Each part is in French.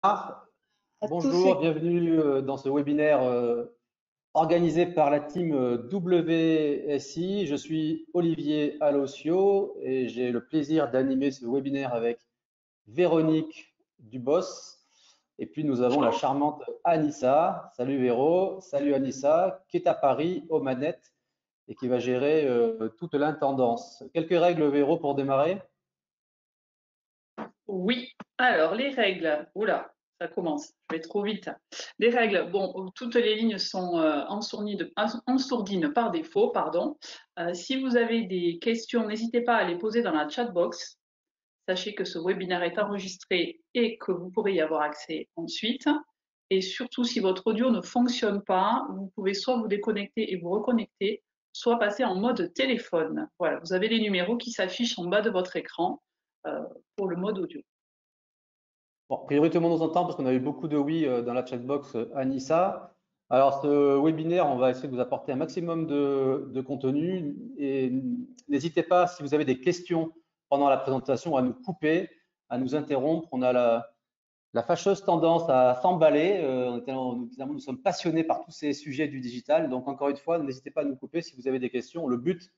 À tous Bonjour, et bienvenue dans ce webinaire organisé par la team WSI. Je suis Olivier Alossio et j'ai le plaisir d'animer ce webinaire avec Véronique Dubos. Et puis nous avons la charmante Anissa. Salut Véro, salut Anissa, qui est à Paris aux manettes et qui va gérer toute l'intendance. Quelques règles Véro pour démarrer? oui. Alors, les règles. Oula, ça commence. Je vais trop vite. Les règles. Bon, toutes les lignes sont en sourdine par défaut, pardon. Si vous avez des questions, n'hésitez pas à les poser dans la chat box. Sachez que ce webinaire est enregistré et que vous pourrez y avoir accès ensuite. Et surtout, si votre audio ne fonctionne pas, vous pouvez soit vous déconnecter et vous reconnecter, soit passer en mode téléphone. Voilà, vous avez les numéros qui s'affichent en bas de votre écran pour le mode audio. Bon, a priori, tout le monde nous entend parce qu'on a eu beaucoup de oui dans la chatbox Anissa. Alors, ce webinaire, on va essayer de vous apporter un maximum de contenu et n'hésitez pas, si vous avez des questions pendant la présentation, à nous couper, à nous interrompre. On a la fâcheuse tendance à s'emballer. Nous sommes passionnés par tous ces sujets du digital. Donc, encore une fois, n'hésitez pas à nous couper si vous avez des questions. Le but,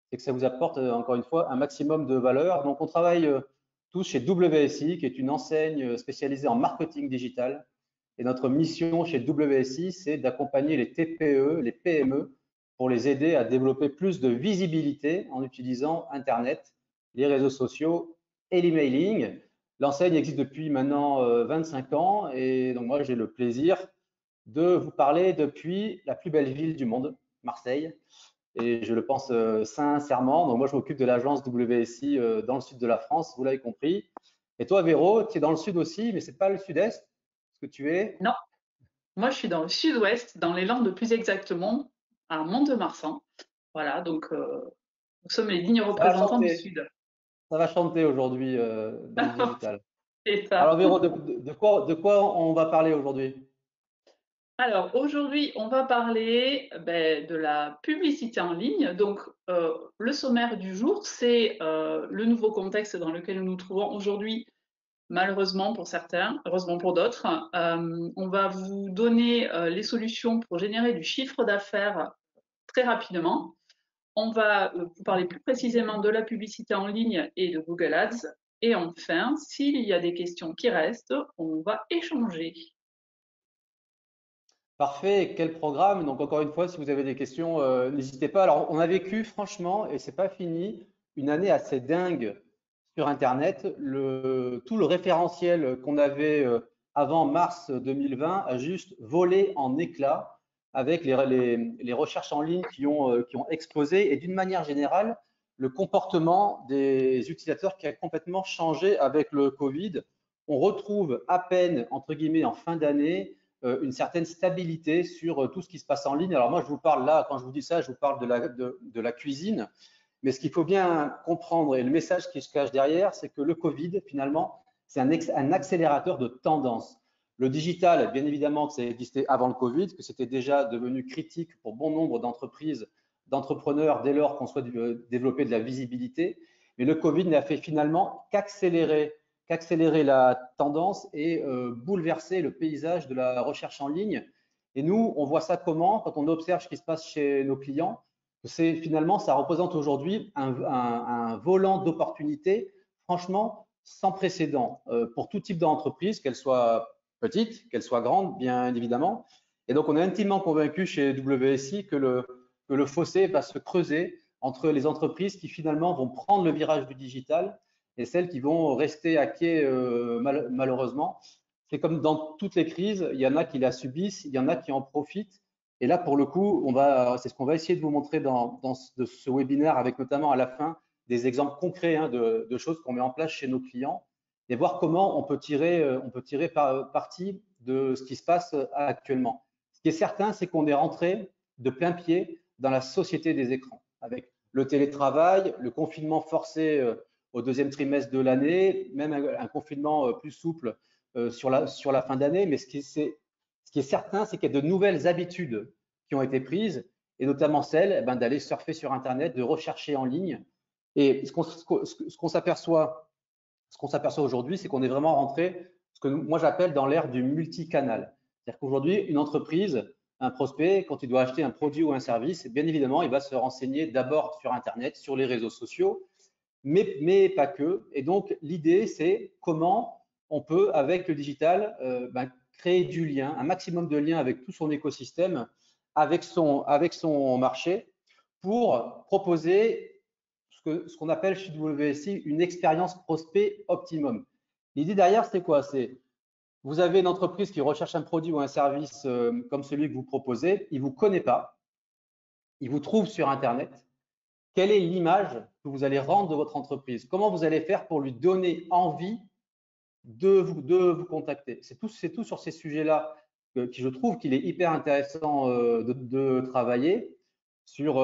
c'est que ça vous apporte, encore une fois, un maximum de valeur. Donc, on travaille tous chez WSI, qui est une enseigne spécialisée en marketing digital. Et notre mission chez WSI, c'est d'accompagner les TPE, les PME, pour les aider à développer plus de visibilité en utilisant Internet, les réseaux sociaux et l'emailing. L'enseigne existe depuis maintenant 25 ans et donc moi j'ai le plaisir de vous parler depuis la plus belle ville du monde, Marseille. Et je le pense sincèrement. Donc moi je m'occupe de l'agence WSI dans le sud de la France, vous l'avez compris. Et toi Véro, tu es dans le sud aussi, mais c'est pas le sud-est, parce que tu es… Non, moi je suis dans le sud-ouest, dans les Landes plus exactement, à Mont-de-Marsan. Voilà, donc nous sommes les dignes Ça va représentants du chanter, Sud. ça va chanter aujourd'hui dans le digital. C'est ça. Alors Véro, de quoi on va parler aujourd'hui? Alors aujourd'hui, on va parler de la publicité en ligne. Donc le sommaire du jour, c'est le nouveau contexte dans lequel nous nous trouvons aujourd'hui, malheureusement pour certains, heureusement pour d'autres. On va vous donner les solutions pour générer du chiffre d'affaires très rapidement. On va vous parler plus précisément de la publicité en ligne et de Google Ads. Et enfin, s'il y a des questions qui restent, on va échanger. Parfait, quel programme? Donc encore une fois, si vous avez des questions, n'hésitez pas. Alors on a vécu franchement, et c'est pas fini, une année assez dingue sur Internet. Tout le référentiel qu'on avait avant mars 2020 a juste volé en éclats avec les recherches en ligne qui ont explosé et d'une manière générale, le comportement des utilisateurs qui a complètement changé avec le Covid. On retrouve à peine, entre guillemets, en fin d'année, une certaine stabilité sur tout ce qui se passe en ligne. Alors moi, je vous parle là, quand je vous dis ça, je vous parle de la cuisine. Mais ce qu'il faut bien comprendre et le message qui se cache derrière, c'est que le Covid, finalement, c'est un accélérateur de tendance. Le digital, bien évidemment que ça existait avant le Covid, que c'était déjà devenu critique pour bon nombre d'entreprises, d'entrepreneurs, dès lors qu'on souhaite développer de la visibilité. Mais le Covid n'a fait finalement qu'accélérer la tendance et bouleverser le paysage de la recherche en ligne. Et nous, on voit ça comment, quand on observe ce qui se passe chez nos clients, c'est finalement, ça représente aujourd'hui un volant d'opportunités, franchement, sans précédent pour tout type d'entreprise, qu'elle soit petite, qu'elle soit grande, bien évidemment. Et donc, on est intimement convaincu chez WSI que le fossé va se creuser entre les entreprises qui finalement vont prendre le virage du digital et celles qui vont rester à quai malheureusement. C'est comme dans toutes les crises, il y en a qui la subissent, il y en a qui en profitent. Et là, pour le coup, c'est ce qu'on va essayer de vous montrer dans ce webinaire, avec notamment à la fin des exemples concrets de choses qu'on met en place chez nos clients et voir comment on peut tirer parti de ce qui se passe actuellement. Ce qui est certain, c'est qu'on est rentré de plein pied dans la société des écrans, avec le télétravail, le confinement forcé au deuxième trimestre de l'année, même un confinement plus souple sur la fin d'année. Mais ce qui est certain, c'est qu'il y a de nouvelles habitudes qui ont été prises, et notamment celle d'aller surfer sur Internet, de rechercher en ligne. Et ce qu'on s'aperçoit aujourd'hui, c'est qu'on est vraiment rentré ce que moi j'appelle dans l'ère du multicanal. C'est-à-dire qu'aujourd'hui, une entreprise, un prospect, quand il doit acheter un produit ou un service, bien évidemment, il va se renseigner d'abord sur Internet, sur les réseaux sociaux, mais pas que. Et donc, l'idée, c'est comment on peut, avec le digital, créer du lien, un maximum de liens avec tout son écosystème, avec son marché, pour proposer ce qu'on appelle chez WSI une expérience prospect optimum. L'idée derrière, c'est quoi? C'est vous avez une entreprise qui recherche un produit ou un service comme celui que vous proposez, il ne vous connaît pas, il vous trouve sur Internet. Quelle est l'image que vous allez rendre de votre entreprise? Comment vous allez faire pour lui donner envie de vous contacter? C'est tout sur ces sujets-là que je trouve qu'il est hyper intéressant de travailler sur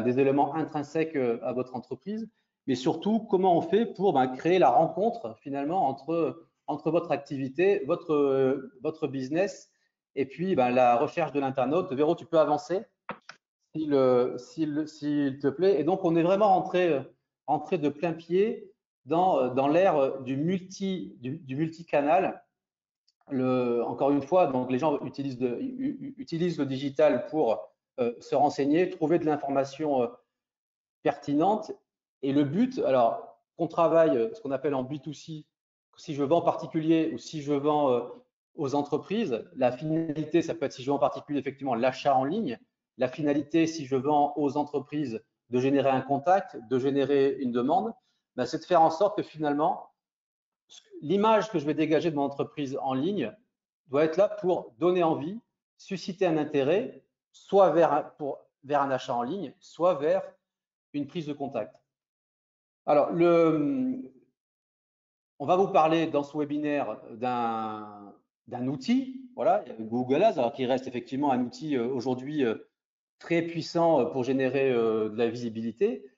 des éléments intrinsèques à votre entreprise, mais surtout comment on fait pour créer la rencontre finalement entre votre activité, votre business et puis la recherche de l'internaute. Véro, tu peux avancer s'il te plaît. Et donc, on est vraiment rentré de plein pied dans l'ère du multicanal. Encore une fois, donc les gens utilisent le digital pour se renseigner, trouver de l'information pertinente. Et le but, alors qu'on travaille ce qu'on appelle en B2C, si je vends en particulier ou si je vends aux entreprises, la finalité, ça peut être si je vends en particulier effectivement l'achat en ligne. La finalité, si je vends aux entreprises, de générer un contact, de générer une demande, c'est de faire en sorte que finalement, l'image que je vais dégager de mon entreprise en ligne doit être là pour donner envie, susciter un intérêt, soit vers un achat en ligne, soit vers une prise de contact. Alors, on va vous parler dans ce webinaire d'un outil, voilà, Google Ads, alors qui reste effectivement un outil aujourd'hui très puissant pour générer de la visibilité.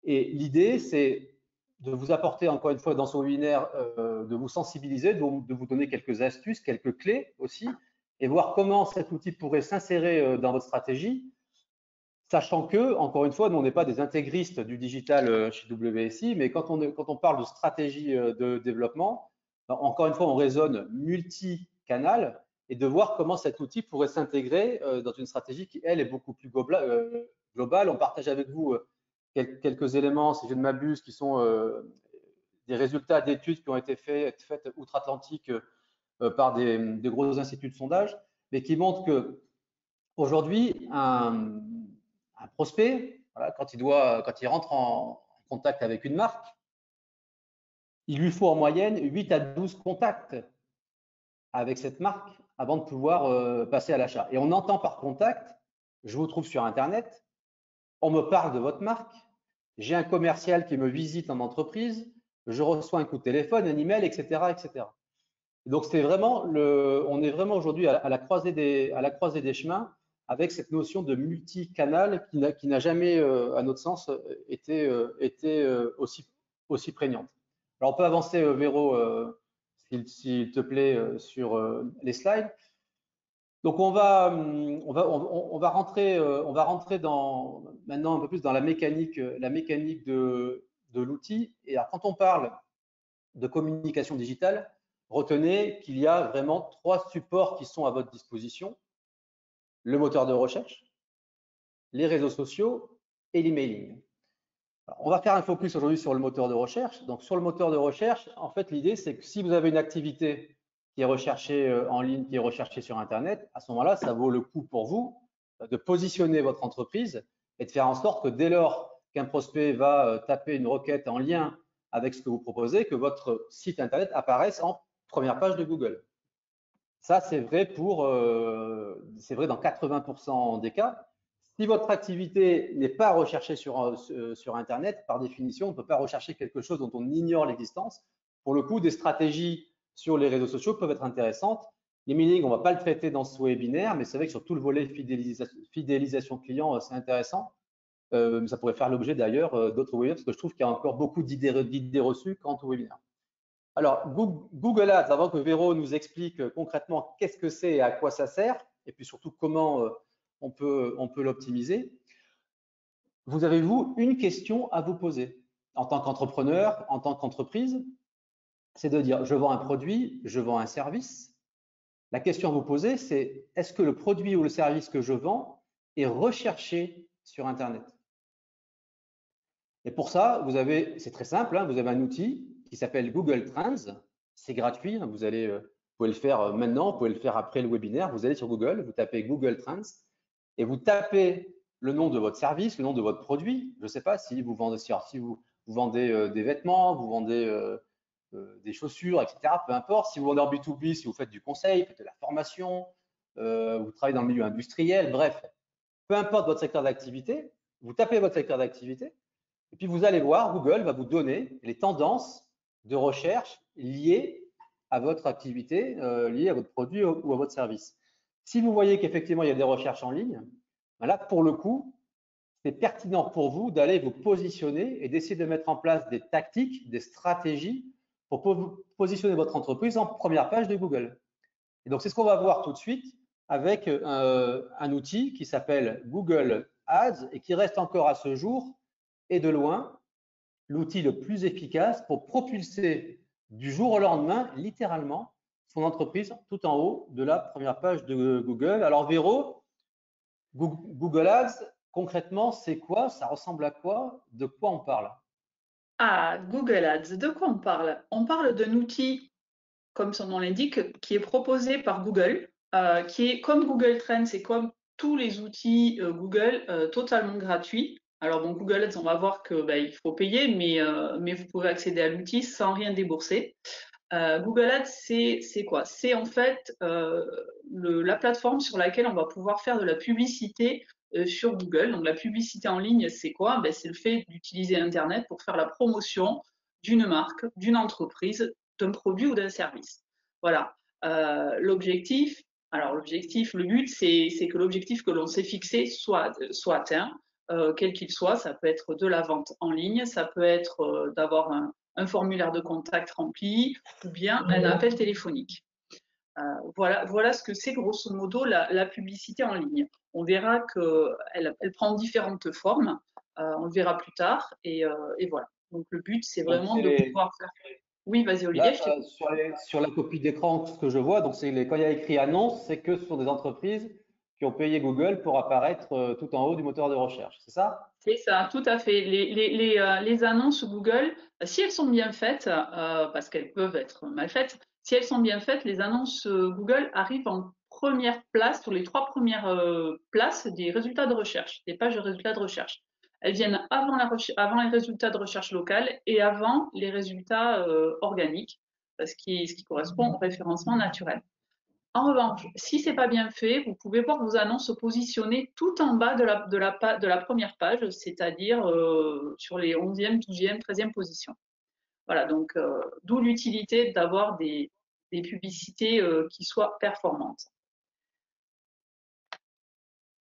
Et l'idée, c'est de vous apporter, encore une fois, dans ce webinaire, de vous sensibiliser, de vous donner quelques astuces, quelques clés aussi, et voir comment cet outil pourrait s'insérer dans votre stratégie, sachant que, encore une fois, nous, on n'est pas des intégristes du digital chez WSI, mais quand on parle de stratégie de développement, encore une fois, on raisonne multicanal et de voir comment cet outil pourrait s'intégrer dans une stratégie qui, elle, est beaucoup plus globale. On partage avec vous quelques éléments, si je ne m'abuse, qui sont des résultats d'études qui ont été faites outre-Atlantique par des gros instituts de sondage, mais qui montrent que aujourd'hui, un prospect, voilà, quand il rentre en contact avec une marque, il lui faut en moyenne 8 à 12 contacts avec cette marque avant de pouvoir passer à l'achat. Et on entend par contact, je vous trouve sur Internet, on me parle de votre marque, j'ai un commercial qui me visite en entreprise, je reçois un coup de téléphone, un email, etc., etc. Donc on est vraiment aujourd'hui à la croisée des chemins avec cette notion de multicanal qui n'a jamais, à notre sens, été aussi prégnante. Alors on peut avancer, Véro, s'il te plaît, sur les slides. Donc on va rentrer maintenant un peu plus dans la mécanique de l'outil. Et alors, quand on parle de communication digitale, retenez qu'il y a vraiment 3 supports qui sont à votre disposition: le moteur de recherche, les réseaux sociaux et l'emailing. On va faire un focus aujourd'hui sur le moteur de recherche. Donc sur le moteur de recherche, en fait, l'idée, c'est que si vous avez une activité qui est recherchée en ligne, qui est recherchée sur Internet, à ce moment-là, ça vaut le coup pour vous de positionner votre entreprise et de faire en sorte que dès lors qu'un prospect va taper une requête en lien avec ce que vous proposez, que votre site Internet apparaisse en première page de Google. Ça, c'est vrai dans 80% des cas. Si votre activité n'est pas recherchée sur Internet, par définition, on ne peut pas rechercher quelque chose dont on ignore l'existence. Pour le coup, des stratégies sur les réseaux sociaux peuvent être intéressantes. L'emailing, on ne va pas le traiter dans ce webinaire, mais c'est vrai que sur tout le volet fidélisation client, c'est intéressant. Ça pourrait faire l'objet d'ailleurs d'autres webinaires, parce que je trouve qu'il y a encore beaucoup d'idées reçues quant au webinaire. Alors, Google Ads, avant que Véro nous explique concrètement qu'est-ce que c'est et à quoi ça sert, et puis surtout comment on peut l'optimiser, vous avez, vous, une question à vous poser en tant qu'entrepreneur, en tant qu'entreprise. c'est de dire je vends un produit, je vends un service. La question à vous poser, c'est est-ce que le produit ou le service que je vends est recherché sur Internet? Et pour ça, c'est très simple, hein, vous avez un outil qui s'appelle Google Trends. C'est gratuit, hein, vous pouvez le faire maintenant, vous pouvez le faire après le webinaire. Vous allez sur Google, vous tapez Google Trends et vous tapez le nom de votre service, le nom de votre produit. Je ne sais pas si vous vendez, si vous vendez des vêtements, vous vendez des chaussures, etc. Peu importe. Si vous vendez en B2B, si vous faites du conseil, faites de la formation, vous travaillez dans le milieu industriel, bref, peu importe votre secteur d'activité, vous tapez votre secteur d'activité et puis vous allez voir, Google va vous donner les tendances de recherche liées à votre activité, liées à votre produit ou à votre service. Si vous voyez qu'effectivement il y a des recherches en ligne, ben là pour le coup, c'est pertinent pour vous d'aller vous positionner et d'essayer de mettre en place des tactiques, des stratégies pour positionner votre entreprise en première page de Google. Et donc c'est ce qu'on va voir tout de suite avec un outil qui s'appelle Google Ads et qui reste encore à ce jour et de loin l'outil le plus efficace pour propulser du jour au lendemain, littéralement, son entreprise tout en haut de la première page de Google. Alors Véro, Google Ads, concrètement, c'est quoi? Ça ressemble à quoi? De quoi on parle? Ah, Google Ads, de quoi on parle? On parle d'un outil, comme son nom l'indique, qui est proposé par Google, qui est comme Google Trends et comme tous les outils Google, totalement gratuit. Alors bon, Google Ads, on va voir que il faut payer, mais vous pouvez accéder à l'outil sans rien débourser. Google Ads, c'est quoi? C'est en fait la plateforme sur laquelle on va pouvoir faire de la publicité sur Google. Donc la publicité en ligne, c'est quoi? C'est le fait d'utiliser Internet pour faire la promotion d'une marque, d'une entreprise, d'un produit ou d'un service. Voilà. L'objectif, le but, c'est que l'objectif que l'on s'est fixé soit atteint, quel qu'il soit. Ça peut être de la vente en ligne, ça peut être d'avoir un formulaire de contact rempli ou bien un appel téléphonique. Voilà ce que c'est grosso modo la publicité en ligne. On verra qu'elle elle prend différentes formes, on le verra plus tard, et voilà. Donc le but, c'est Donc vraiment c'est de pouvoir faire. Oui, vas-y là Olivier, je t'écoute. sur la copie d'écran, ce que je vois, donc quand il y a écrit annonce, c'est que ce sont des entreprises qui ont payé Google pour apparaître tout en haut du moteur de recherche, c'est ça? C'est ça, tout à fait. Les annonces Google, si elles sont bien faites, parce qu'elles peuvent être mal faites, si elles sont bien faites, les annonces Google arrivent en première place, sur les 3 premières places des résultats de recherche, des pages de résultats de recherche. Elles viennent avant les résultats de recherche locale et avant les résultats organiques, ce qui correspond au référencement naturel. En revanche, si c'est pas bien fait, vous pouvez voir vos annonces se positionner tout en bas de la première page, c'est-à-dire sur les 11e, 12e, 13e positions. Voilà, donc d'où l'utilité d'avoir des publicités qui soient performantes.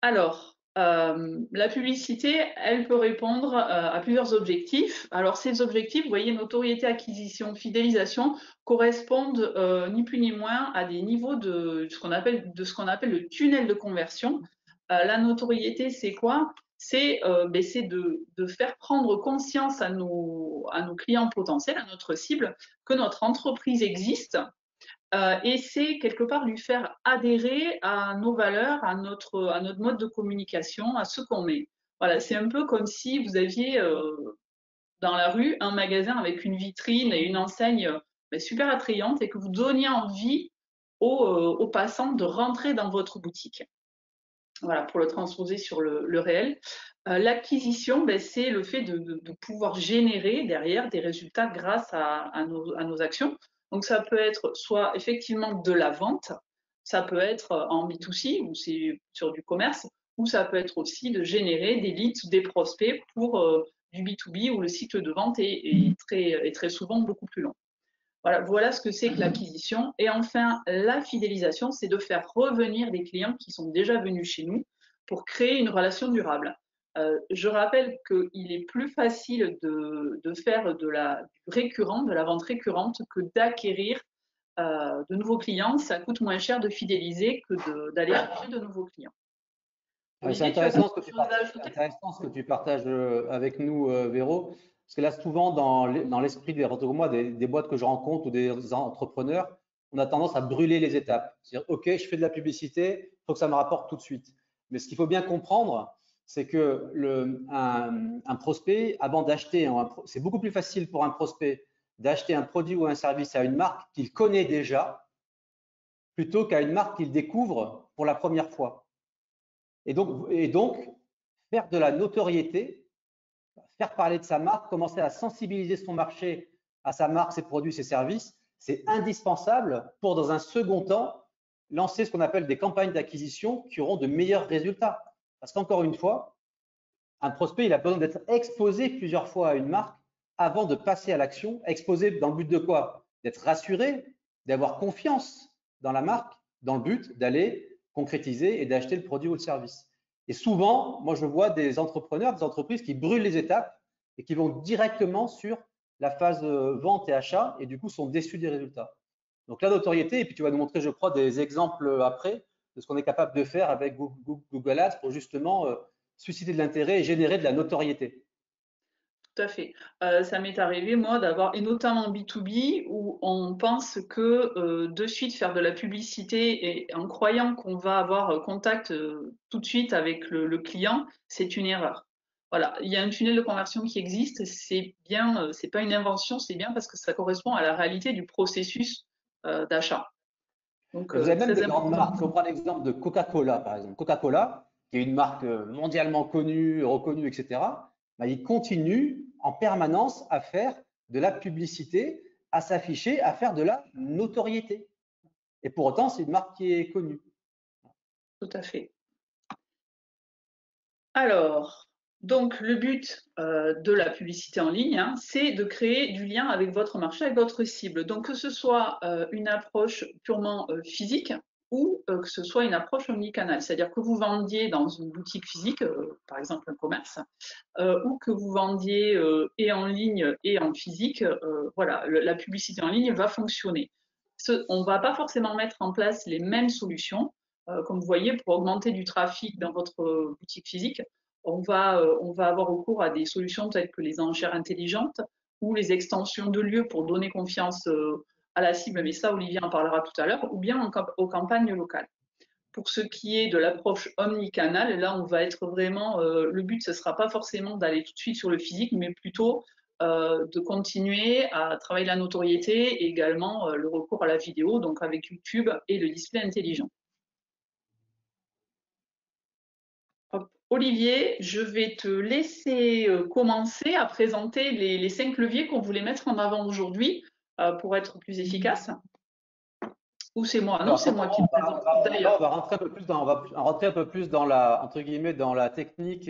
Alors, la publicité, elle peut répondre à plusieurs objectifs. Alors, ces objectifs, vous voyez, notoriété, acquisition, fidélisation, correspondent ni plus ni moins à des niveaux de ce qu'on appelle le tunnel de conversion. La notoriété, c'est quoi? C'est de faire prendre conscience à nos clients potentiels, à notre cible, que notre entreprise existe, et c'est quelque part lui faire adhérer à nos valeurs, à notre mode de communication, à ce qu'on est. Voilà, c'est un peu comme si vous aviez dans la rue un magasin avec une vitrine et une enseigne super attrayante et que vous donniez envie aux passants de rentrer dans votre boutique. Voilà, pour le transposer sur le réel. L'acquisition, c'est le fait de pouvoir générer derrière des résultats grâce à nos actions. Donc ça peut être soit effectivement de la vente, ça peut être en B2C, ou c'est sur du commerce, ou ça peut être aussi de générer des leads, des prospects pour du B2B où le cycle de vente est très souvent beaucoup plus long. Voilà ce que c'est que l'acquisition. Et enfin, la fidélisation, c'est de faire revenir des clients qui sont déjà venus chez nous pour créer une relation durable. Je rappelle qu'il est plus facile de faire du récurrent, de la vente récurrente, que d'acquérir de nouveaux clients. Ça coûte moins cher de fidéliser que d'aller chercher de nouveaux clients. C'est Olivier, tu as intéressant quelque chose à ajouter? intéressant ce que tu partages avec nous, Véro. Parce que là, souvent, dans l'esprit des boîtes que je rencontre ou des entrepreneurs, on a tendance à brûler les étapes. C'est-à-dire, OK, je fais de la publicité, il faut que ça me rapporte tout de suite. Mais ce qu'il faut bien comprendre, c'est que un prospect, avant d'acheter, c'est beaucoup plus facile pour un prospect d'acheter un produit ou un service à une marque qu'il connaît déjà, plutôt qu'à une marque qu'il découvre pour la première fois. Et donc, faire de la notoriété, faire parler de sa marque, commencer à sensibiliser son marché à sa marque, ses produits, ses services, c'est indispensable pour, dans un second temps, lancer ce qu'on appelle des campagnes d'acquisition qui auront de meilleurs résultats. Parce qu'encore une fois, un prospect, il a besoin d'être exposé plusieurs fois à une marque avant de passer à l'action. Exposé dans le but de quoi? D'être rassuré, d'avoir confiance dans la marque, dans le but d'aller concrétiser et d'acheter le produit ou le service. Et souvent, moi, je vois des entrepreneurs, des entreprises qui brûlent les étapes et qui vont directement sur la phase vente et achat et du coup sont déçus des résultats. Donc la notoriété, et puis tu vas nous montrer, je crois, des exemples après de ce qu'on est capable de faire avec Google Ads pour justement susciter de l'intérêt et générer de la notoriété. Tout à fait. Ça m'est arrivé, moi, d'avoir, et notamment en B2B, où on pense que de suite faire de la publicité et en croyant qu'on va avoir contact tout de suite avec le client, c'est une erreur. Voilà, il y a un tunnel de conversion qui existe, c'est bien, c'est pas une invention, c'est bien parce que ça correspond à la réalité du processus d'achat. Donc, Et vous avez même très des grandes important. marques. Si on prend l'exemple de Coca-Cola, par exemple. Coca-Cola, qui est une marque mondialement connue, reconnue, etc., bah, ils continuent en permanence à faire de la publicité, à s'afficher, à faire de la notoriété. Et pour autant, c'est une marque qui est connue. Tout à fait. Alors, donc le but de la publicité en ligne, hein, c'est de créer du lien avec votre marché, avec votre cible. Donc que ce soit une approche purement physique ou que ce soit une approche omnicanale, c'est-à-dire que vous vendiez dans une boutique physique, par exemple un commerce, ou que vous vendiez et en ligne et en physique, voilà, la publicité en ligne va fonctionner. On ne va pas forcément mettre en place les mêmes solutions. Comme vous voyez, pour augmenter du trafic dans votre boutique physique, on va avoir recours à des solutions telles que les enchères intelligentes ou les extensions de lieux pour donner confiance à la cible, mais ça, Olivier en parlera tout à l'heure, ou bien aux campagnes locales. Pour ce qui est de l'approche omnicanale, là, on va être vraiment, le but, ce ne sera pas forcément d'aller tout de suite sur le physique, mais plutôt de continuer à travailler la notoriété et également le recours à la vidéo, donc avec YouTube et le display intelligent. Hop. Olivier, je vais te laisser commencer à présenter les 5 leviers qu'on voulait mettre en avant aujourd'hui pour être plus efficace. Ou c'est moi? Non, Alors, c'est moi qui me présente. là, on D'ailleurs, va rentrer un peu plus rentrer un peu plus dans la, entre guillemets, dans la technique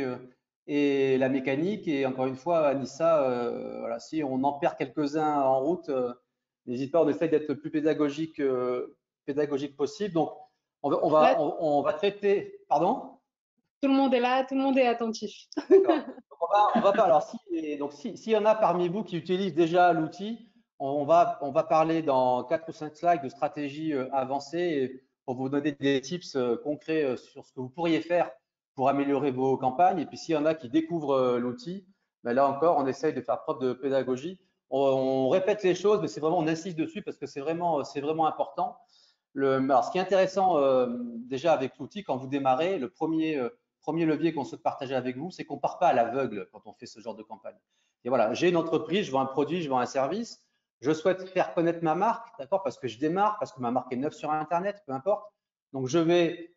et la mécanique. Et encore une fois, Anissa, voilà, si on en perd quelques-uns en route, n'hésite pas, on essaie d'être le plus pédagogique possible. Donc, Là, on va traiter, pardon? tout le monde est là, tout le monde est attentif. D'accord. Donc, on va pas. Alors, s'il y en a parmi vous qui utilisent déjà l'outil, on va parler dans 4 ou 5 slides de stratégies avancées pour vous donner des tips concrets sur ce que vous pourriez faire pour améliorer vos campagnes. Et puis, s'il y en a qui découvrent l'outil, ben là encore, on essaye de faire preuve de pédagogie. On répète les choses, mais c'est vraiment, on insiste dessus parce que c'est vraiment important. Alors, ce qui est intéressant déjà avec l'outil, quand vous démarrez, le premier levier qu'on souhaite partager avec vous, c'est qu'on ne part pas à l'aveugle quand on fait ce genre de campagne. Et voilà, j'ai une entreprise, je vends un produit, je vends un service, je souhaite faire connaître ma marque, d'accord, parce que je démarre, parce que ma marque est neuve sur Internet, peu importe. Donc, je vais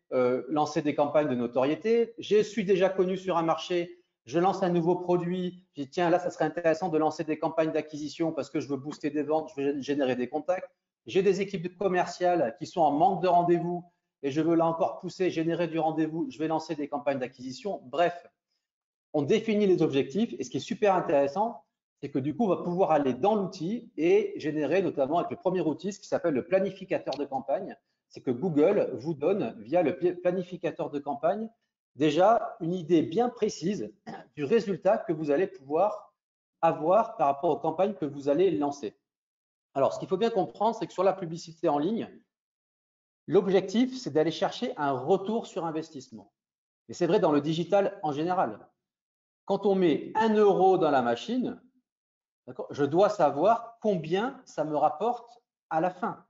lancer des campagnes de notoriété. Je suis déjà connu sur un marché, je lance un nouveau produit. Je dis, tiens, là, ça serait intéressant de lancer des campagnes d'acquisition parce que je veux booster des ventes, je veux générer des contacts. J'ai des équipes commerciales qui sont en manque de rendez-vous et je veux là encore pousser, générer du rendez-vous, je vais lancer des campagnes d'acquisition. Bref, on définit les objectifs et ce qui est super intéressant, c'est que du coup, on va pouvoir aller dans l'outil et générer notamment avec le premier outil, ce qui s'appelle le planificateur de campagne. C'est que Google vous donne, via le planificateur de campagne, déjà une idée bien précise du résultat que vous allez pouvoir avoir par rapport aux campagnes que vous allez lancer. Alors, ce qu'il faut bien comprendre, c'est que sur la publicité en ligne, l'objectif, c'est d'aller chercher un retour sur investissement. Et c'est vrai dans le digital en général. Quand on met 1 euro dans la machine, Je dois savoir combien ça me rapporte à la fin.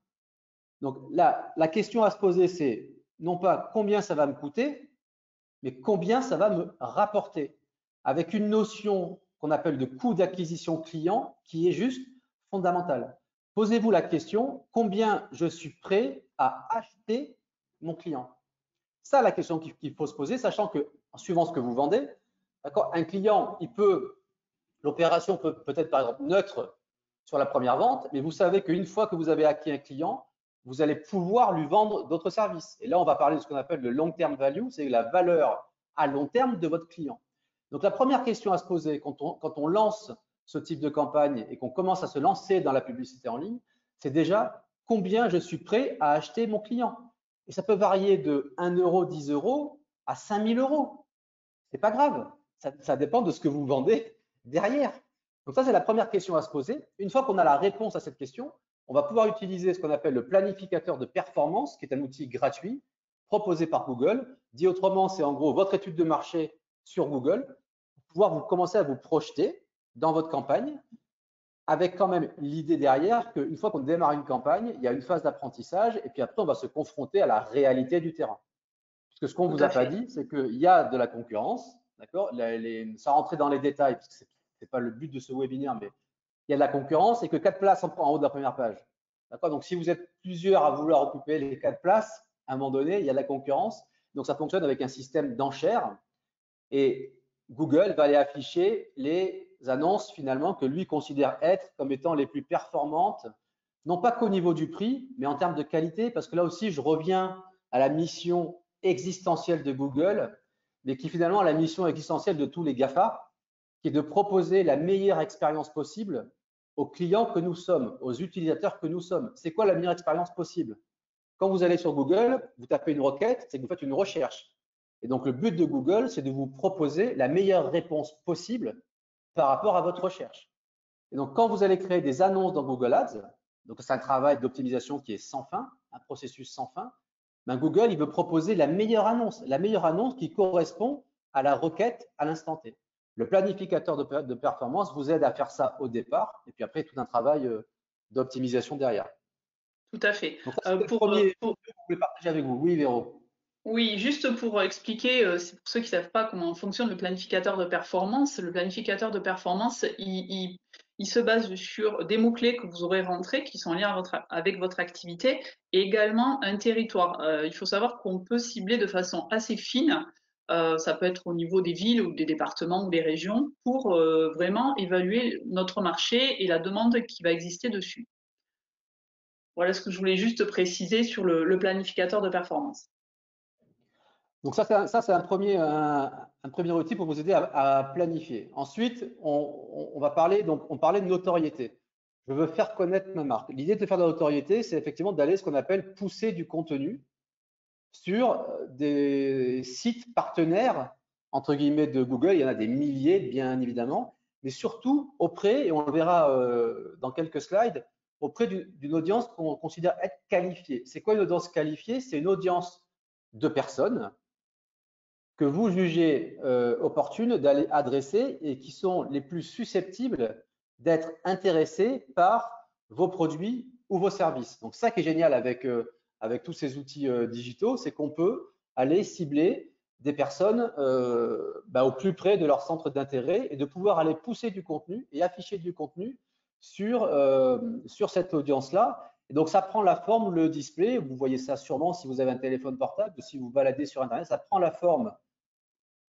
Donc là, la question à se poser, c'est non pas combien ça va me coûter, mais combien ça va me rapporter, avec une notion qu'on appelle de coût d'acquisition client qui est juste fondamentale. Posez-vous la question, combien je suis prêt à acheter mon client? Ça, la question qu'il faut se poser, sachant que, en suivant ce que vous vendez, un client, l'opération peut être par exemple neutre sur la première vente, mais vous savez qu'une fois que vous avez acquis un client, vous allez pouvoir lui vendre d'autres services. Et là, on va parler de ce qu'on appelle le long-term value, c'est la valeur à long terme de votre client. Donc, la première question à se poser quand on lance ce type de campagne et qu'on commence à se lancer dans la publicité en ligne, c'est déjà combien je suis prêt à acheter mon client. Et ça peut varier de 1 euro, 10 euros à 5 000 euros. C'est pas grave. Ça dépend de ce que vous vendez derrière. Donc ça, c'est la première question à se poser. Une fois qu'on a la réponse à cette question, on va pouvoir utiliser ce qu'on appelle le planificateur de performance, qui est un outil gratuit proposé par Google. Dit autrement, c'est en gros votre étude de marché sur Google pour pouvoir vous commencer à vous projeter dans votre campagne avec quand même l'idée derrière qu'une fois qu'on démarre une campagne, il y a une phase d'apprentissage et puis après, on va se confronter à la réalité du terrain. Parce que ce qu'on ne vous a pas dit, c'est qu'il y a de la concurrence, d'accord, sans rentrer dans les détails, parce que ce n'est pas le but de ce webinaire, mais il y a de la concurrence et que 4 places en haut de la première page. D'accord. Donc, si vous êtes plusieurs à vouloir occuper les 4 places, à un moment donné, il y a de la concurrence. Donc, ça fonctionne avec un système d'enchères et Google va aller afficher les annonces finalement que lui considère être comme étant les plus performantes, non pas qu'au niveau du prix, mais en termes de qualité, parce que là aussi, je reviens à la mission existentielle de Google, mais qui finalement est la mission existentielle de tous les GAFA, qui est de proposer la meilleure expérience possible aux clients que nous sommes, aux utilisateurs que nous sommes. C'est quoi la meilleure expérience possible? Quand vous allez sur Google, vous tapez une requête, c'est que vous faites une recherche. Et donc, le but de Google, c'est de vous proposer la meilleure réponse possible par rapport à votre recherche. Et donc, quand vous allez créer des annonces dans Google Ads, donc c'est un travail d'optimisation qui est sans fin, un processus sans fin, ben Google, il veut proposer la meilleure annonce qui correspond à la requête à l'instant T. Le planificateur de performance vous aide à faire ça au départ, et puis après, tout un travail d'optimisation derrière. Tout à fait. Donc, ça, c'est le premier que je voulais partager avec vous. Oui, Véro. Oui, juste pour expliquer, c'est pour ceux qui ne savent pas comment fonctionne le planificateur de performance. Le planificateur de performance, il se base sur des mots-clés que vous aurez rentrés, qui sont en lien avec votre activité, et également un territoire. Il faut savoir qu'on peut cibler de façon assez fine, ça peut être au niveau des villes ou des départements ou des régions, pour vraiment évaluer notre marché et la demande qui va exister dessus. Voilà ce que je voulais juste préciser sur le planificateur de performance. Donc ça c'est un premier outil pour vous aider à planifier. Ensuite, on va parler, donc on parlait de notoriété. Je veux faire connaître ma marque. L'idée de faire de la notoriété, c'est effectivement d'aller ce qu'on appelle pousser du contenu sur des sites partenaires, entre guillemets, de Google. Il y en a des milliers, bien évidemment, mais surtout auprès, et on le verra dans quelques slides, auprès d'une audience qu'on considère être qualifiée. C'est quoi une audience qualifiée? C'est une audience de personnes que vous jugez opportune d'aller adresser et qui sont les plus susceptibles d'être intéressés par vos produits ou vos services. Donc ça qui est génial avec tous ces outils digitaux, c'est qu'on peut aller cibler des personnes au plus près de leur centre d'intérêt et de pouvoir aller pousser du contenu et afficher du contenu sur cette audience-là. Et donc, ça prend la forme, le display, vous voyez ça sûrement si vous avez un téléphone portable, si vous baladez sur Internet, ça prend la forme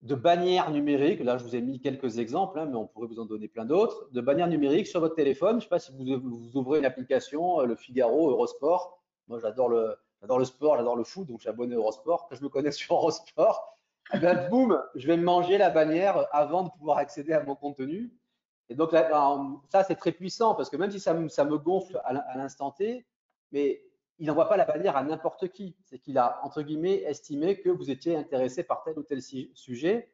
de bannières numériques. Là, je vous ai mis quelques exemples, hein, mais on pourrait vous en donner plein d'autres, de bannières numériques sur votre téléphone. Je ne sais pas si vous ouvrez une application, le Figaro, Eurosport. Moi, j'adore le sport, j'adore le foot, donc je suis abonné à Eurosport. Quand je me connais sur Eurosport, eh ben, boum, je vais manger la bannière avant de pouvoir accéder à mon contenu. Et donc, là, ça, c'est très puissant parce que même si ça me gonfle à l'instant T, mais il n'envoie pas la bannière à n'importe qui. C'est qu'il a, entre guillemets, estimé que vous étiez intéressé par tel ou tel sujet.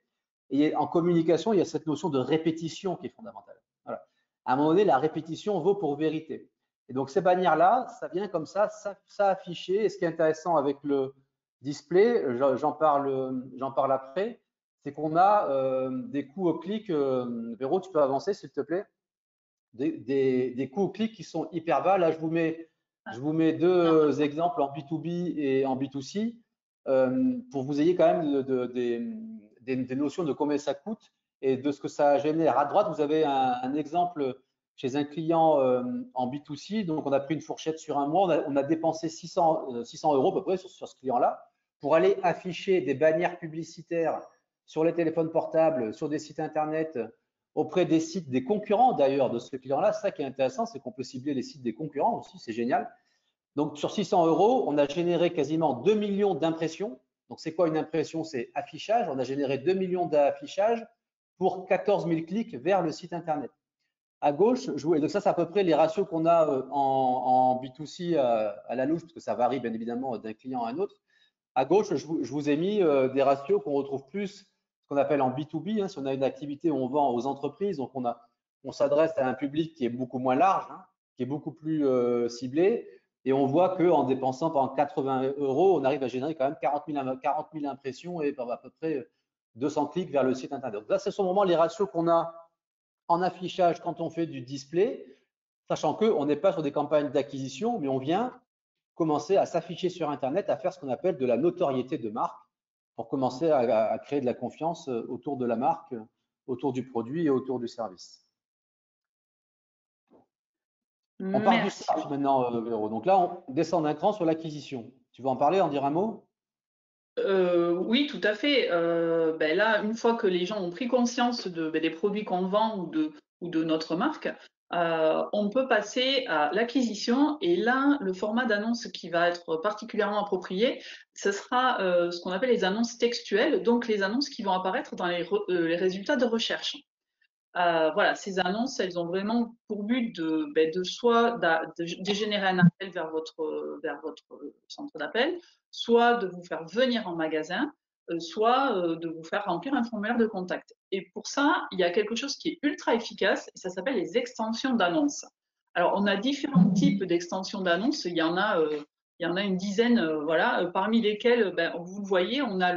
Et en communication, il y a cette notion de répétition qui est fondamentale. Voilà. À un moment donné, la répétition vaut pour vérité. Et donc, ces bannières-là, ça vient comme ça afficher. Et ce qui est intéressant avec le display, j'en parle après, c'est qu'on a des coûts au clic. Véro, tu peux avancer, s'il te plaît? des coûts au clic qui sont hyper bas. Là, je vous mets deux exemples en B2B et en B2C pour que vous ayez quand même des notions de combien ça coûte et de ce que ça génère. À droite, vous avez un exemple chez un client en B2C. Donc, on a pris une fourchette sur un mois. On a dépensé 600 € à peu près sur ce client-là pour aller afficher des bannières publicitaires sur les téléphones portables, sur des sites internet, auprès des sites des concurrents d'ailleurs de ce client-là. Ça qui est intéressant, c'est qu'on peut cibler les sites des concurrents aussi, c'est génial. Donc sur 600 €, on a généré quasiment 2 millions d'impressions. Donc c'est quoi une impression? C'est affichage. On a généré 2 millions d'affichages pour 14 000 clics vers le site internet. À gauche, donc ça c'est à peu près les ratios qu'on a en B2C à la louche, parce que ça varie bien évidemment d'un client à un autre. À gauche, je vous ai mis des ratios qu'on retrouve plus, ce qu'on appelle en B2B. Hein, si on a une activité où on vend aux entreprises, donc on s'adresse à un public qui est beaucoup moins large, hein, qui est beaucoup plus ciblé. Et on voit qu'en dépensant par 80 €, on arrive à générer quand même 40 000 impressions et à peu près 200 clics vers le site internet. Donc là, ce sont vraiment les ratios qu'on a en affichage quand on fait du display, sachant qu'on n'est pas sur des campagnes d'acquisition, mais on vient commencer à s'afficher sur Internet, à faire ce qu'on appelle de la notoriété de marque, pour commencer à créer de la confiance autour de la marque, autour du produit et autour du service. On parle du search maintenant, Véro. Donc là, on descend d'un cran sur l'acquisition. Tu veux en parler, en dire un mot? Oui, tout à fait. Ben là, une fois que les gens ont pris conscience des produits qu'on vend ou de notre marque, on peut passer à l'acquisition. Et là, le format d'annonce qui va être particulièrement approprié, ce sera ce qu'on appelle les annonces textuelles, donc les annonces qui vont apparaître dans les résultats de recherche. Voilà, ces annonces, elles ont vraiment pour but de générer un appel vers votre centre d'appel, soit de vous faire venir en magasin, soit de vous faire remplir un formulaire de contact. Et pour ça, il y a quelque chose qui est ultra efficace, et ça s'appelle les extensions d'annonces. Alors, on a différents types d'extensions d'annonces. Il y en a une dizaine, voilà, parmi lesquelles, vous le voyez, on a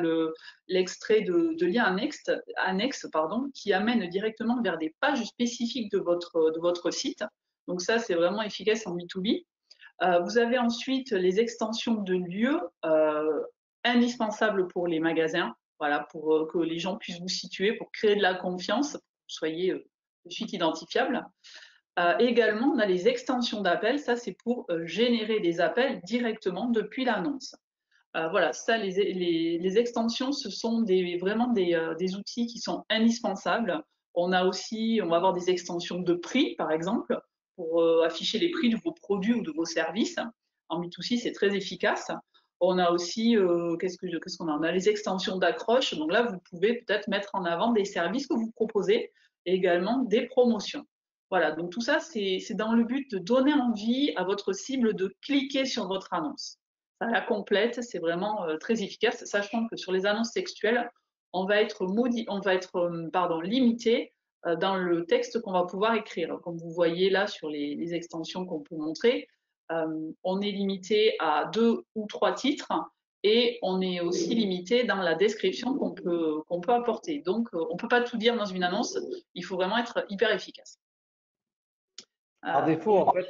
l'extrait de liens annexes, qui amène directement vers des pages spécifiques de votre site. Donc ça, c'est vraiment efficace en B2B. Vous avez ensuite les extensions de lieux indispensables pour les magasins, voilà, pour que les gens puissent vous situer, pour créer de la confiance, pour que vous soyez de suite identifiable. Également, on a les extensions d'appels. Ça, c'est pour générer des appels directement depuis l'annonce. Voilà, ça, les extensions, ce sont vraiment des outils qui sont indispensables. On va avoir des extensions de prix, par exemple, pour afficher les prix de vos produits ou de vos services. En B2C, c'est très efficace. On a aussi, qu'est-ce qu'on a? On a les extensions d'accroche. Donc là, vous pouvez peut-être mettre en avant des services que vous proposez et également des promotions. Voilà, donc tout ça, c'est dans le but de donner envie à votre cible de cliquer sur votre annonce. Ça la complète, c'est vraiment très efficace, sachant que sur les annonces textuelles, on va être limité dans le texte qu'on va pouvoir écrire. Comme vous voyez là sur les extensions qu'on peut montrer, on est limité à 2 ou 3 titres et on est aussi limité dans la description qu'on peut apporter. Donc, on ne peut pas tout dire dans une annonce, il faut vraiment être hyper efficace. Par défaut, en fait,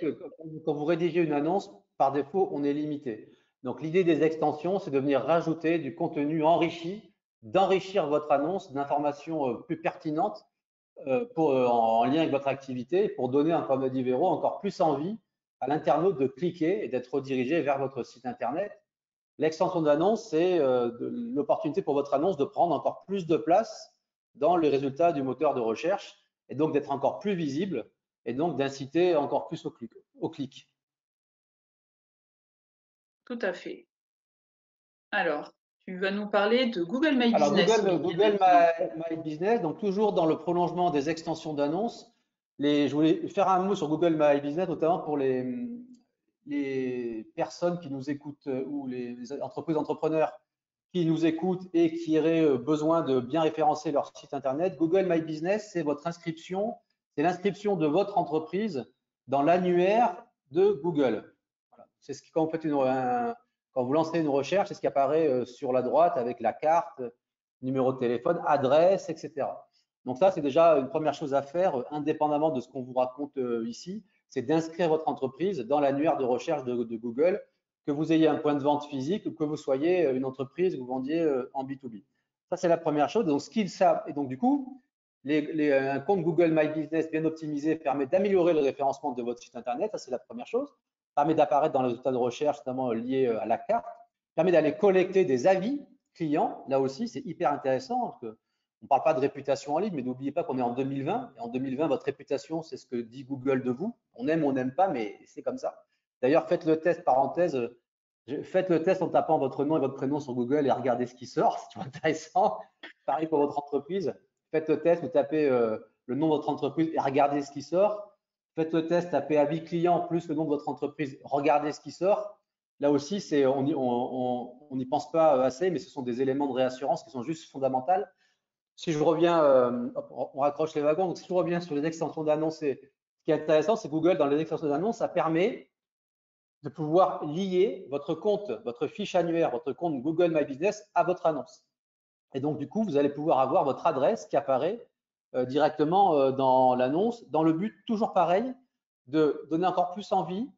quand vous rédigez une annonce, par défaut, on est limité. Donc, l'idée des extensions, c'est de venir rajouter du contenu enrichi, d'enrichir votre annonce d'informations plus pertinentes en lien avec votre activité pour donner, comme l'a dit Véro, encore plus envie à l'internaute de cliquer et d'être redirigé vers votre site internet. L'extension d'annonce, c'est l'opportunité pour votre annonce de prendre encore plus de place dans les résultats du moteur de recherche et donc d'être encore plus visible et donc d'inciter encore plus au clic. Tout à fait. Alors, tu vas nous parler de Google My Business. Alors, Google My Business, donc toujours dans le prolongement des extensions d'annonces. Je voulais faire un mot sur Google My Business, notamment pour les personnes qui nous écoutent ou les entreprises, entrepreneurs qui nous écoutent et qui auraient besoin de bien référencer leur site internet. Google My Business, c'est votre inscription, c'est l'inscription de votre entreprise dans l'annuaire de Google. Voilà. C'est ce qui, quand vous lancez une recherche, c'est ce qui apparaît sur la droite avec la carte, numéro de téléphone, adresse, etc. Donc ça, c'est déjà une première chose à faire, indépendamment de ce qu'on vous raconte ici, c'est d'inscrire votre entreprise dans l'annuaire de recherche de Google, que vous ayez un point de vente physique ou que vous soyez une entreprise, vous vendiez en B2B. Ça, c'est la première chose. Donc, ce qu'ils savent, et donc du coup, un compte Google My Business bien optimisé permet d'améliorer le référencement de votre site Internet. Ça, c'est la première chose. Permet d'apparaître dans les résultats de recherche, notamment liés à la carte. Permet d'aller collecter des avis clients. Là aussi, c'est hyper intéressant. Parce que on ne parle pas de réputation en ligne, mais n'oubliez pas qu'on est en 2020. Et en 2020, votre réputation, c'est ce que dit Google de vous. On aime ou on n'aime pas, mais c'est comme ça. D'ailleurs, faites le test, parenthèse, faites le test en tapant votre nom et votre prénom sur Google et regardez ce qui sort. C'est intéressant. Pareil pour votre entreprise. Faites le test, vous tapez le nom de votre entreprise et regardez ce qui sort. Faites le test, tapez avis client plus le nom de votre entreprise, regardez ce qui sort. Là aussi, on n'y pense pas assez, mais ce sont des éléments de réassurance qui sont juste fondamentaux. Si je reviens, on raccroche les wagons, donc si je reviens sur les extensions d'annonces, ce qui est intéressant, c'est que Google, dans les extensions d'annonces, ça permet de pouvoir lier votre compte, votre fiche annuaire, votre compte Google My Business à votre annonce. Et donc, du coup, vous allez pouvoir avoir votre adresse qui apparaît directement dans l'annonce, dans le but, toujours pareil, de donner encore plus envie,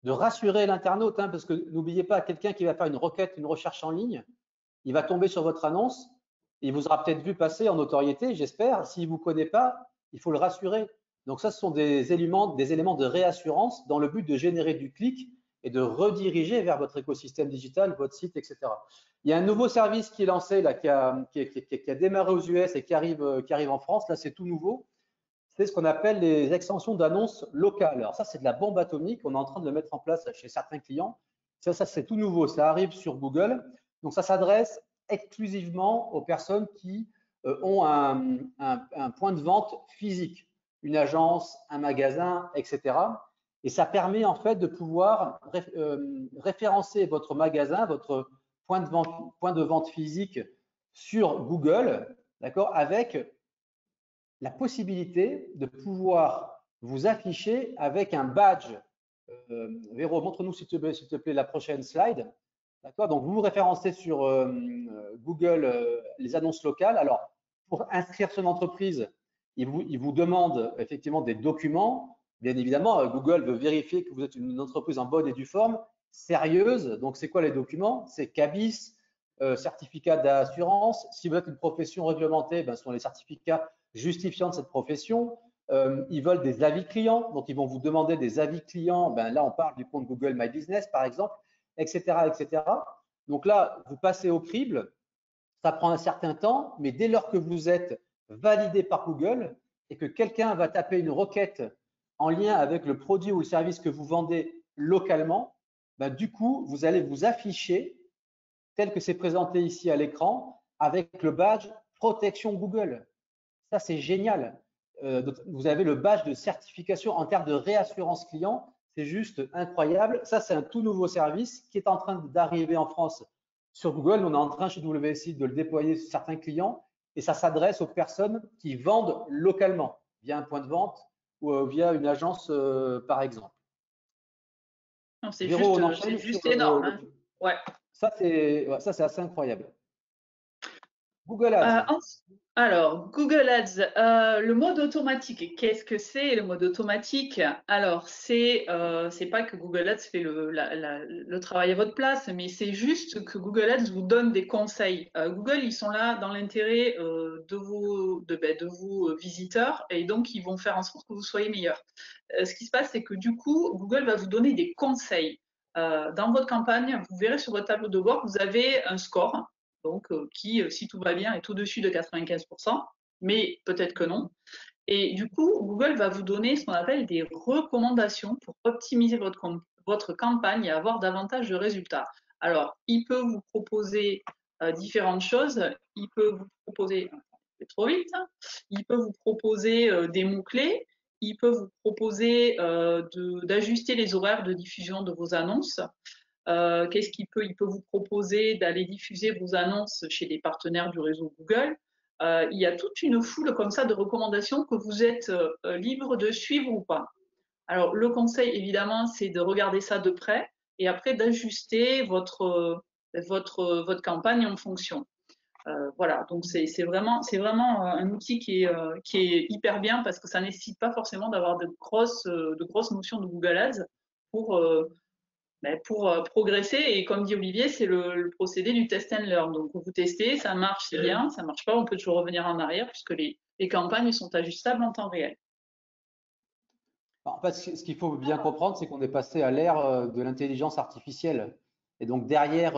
de rassurer l'internaute, parce que n'oubliez pas, quelqu'un qui va faire une requête, une recherche en ligne, il va tomber sur votre annonce, il vous aura peut-être vu passer en notoriété, j'espère. S'il ne vous connaît pas, il faut le rassurer. Donc ça, ce sont des éléments de réassurance dans le but de générer du clic et de rediriger vers votre écosystème digital, votre site, etc. Il y a un nouveau service qui est lancé, là, qui a démarré aux US et qui arrive en France. Là, c'est tout nouveau. C'est ce qu'on appelle les extensions d'annonces locales. Alors ça, c'est de la bombe atomique. On est en train de le mettre en place chez certains clients. Ça c'est tout nouveau. Ça arrive sur Google. Donc, ça s'adresse exclusivement aux personnes qui ont un point de vente physique, une agence, un magasin, etc. Et ça permet en fait de pouvoir référencer votre magasin, votre point de vente physique sur Google, d'accord, avec la possibilité de pouvoir vous afficher avec un badge. Véro, montre-nous s'il te plaît la prochaine slide. D'accord. Donc, vous vous référencez sur Google les annonces locales. Alors, pour inscrire son entreprise, il vous demande effectivement des documents. Bien évidemment, Google veut vérifier que vous êtes une entreprise en bonne et due forme, sérieuse. Donc, c'est quoi les documents? C'est CABIS, certificat d'assurance. Si vous êtes une profession réglementée, ce sont les certificats justifiant de cette profession. Ils veulent des avis clients. Donc, ils vont vous demander des avis clients. Là, on parle du compte Google My Business, par exemple, etc., etc. Donc là, vous passez au crible, ça prend un certain temps, mais dès lors que vous êtes validé par Google et que quelqu'un va taper une requête en lien avec le produit ou le service que vous vendez localement, du coup, vous allez vous afficher tel que c'est présenté ici à l'écran avec le badge protection Google. Ça, c'est génial. Vous avez le badge de certification en termes de réassurance client. C'est juste incroyable. Ça, c'est un tout nouveau service qui est en train d'arriver en France sur Google. On est en train chez WSI de le déployer sur certains clients et ça s'adresse aux personnes qui vendent localement via un point de vente ou via une agence, par exemple. C'est juste énorme. Hein. Ouais. Ça, c'est assez incroyable. Google Ads. Alors, Google Ads, le mode automatique, qu'est-ce que c'est le mode automatique? Alors, c'est pas que Google Ads fait le travail à votre place, mais c'est juste que Google Ads vous donne des conseils. Google, ils sont là dans l'intérêt de vous visiteurs, et donc ils vont faire en sorte que vous soyez meilleurs. Ce qui se passe, c'est que du coup, Google va vous donner des conseils. Dans votre campagne, vous verrez sur votre tableau de bord, vous avez un score. Donc, qui, si tout va bien, est au-dessus de 95%, mais peut-être que non. Et du coup, Google va vous donner ce qu'on appelle des recommandations pour optimiser votre campagne et avoir davantage de résultats. Alors, il peut vous proposer différentes choses. Il peut vous proposer, trop vite, hein, il peut vous proposer des mots-clés. Il peut vous proposer d'ajuster les horaires de diffusion de vos annonces. Qu'est-ce qu'il peut? Il peut vous proposer d'aller diffuser vos annonces chez des partenaires du réseau Google. Il y a toute une foule comme ça de recommandations que vous êtes libre de suivre ou pas. Alors, le conseil, évidemment, c'est de regarder ça de près et après d'ajuster votre campagne en fonction. Voilà, donc c'est vraiment un outil qui est hyper bien parce que ça nécessite pas forcément d'avoir de grosses notions de Google Ads pour, progresser. Et comme dit Olivier, c'est le procédé du test and learn. Donc vous testez, ça marche, c'est bien, ça marche pas, on peut toujours revenir en arrière puisque les campagnes sont ajustables en temps réel. En fait, ce qu'il faut bien comprendre, c'est qu'on est passé à l'ère de l'intelligence artificielle. Et donc derrière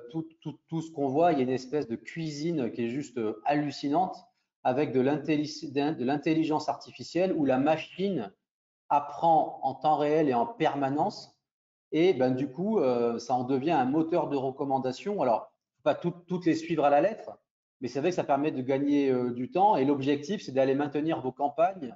tout ce qu'on voit, il y a une espèce de cuisine qui est juste hallucinante avec de l'intelligence artificielle où la machine apprend en temps réel et en permanence. Et ben, du coup, ça en devient un moteur de recommandation. Alors, pas toutes les suivre à la lettre, mais c'est vrai que ça permet de gagner du temps. Et l'objectif, c'est d'aller maintenir vos campagnes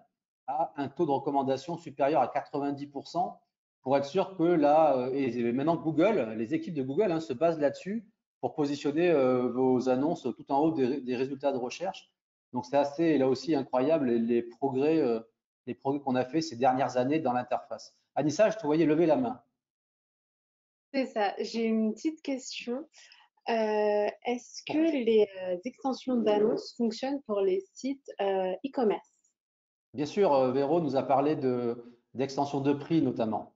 à un taux de recommandation supérieur à 90% pour être sûr que là, et maintenant Google, les équipes de Google se basent là-dessus pour positionner vos annonces tout en haut des résultats de recherche. Donc c'est assez, là aussi, incroyable les progrès qu'on a fait ces dernières années dans l'interface. Anissa, je te voyais lever la main. C'est ça. J'ai une petite question. Est-ce que les extensions d'annonces fonctionnent pour les sites e-commerce? Bien sûr, Véro nous a parlé d'extension de prix notamment.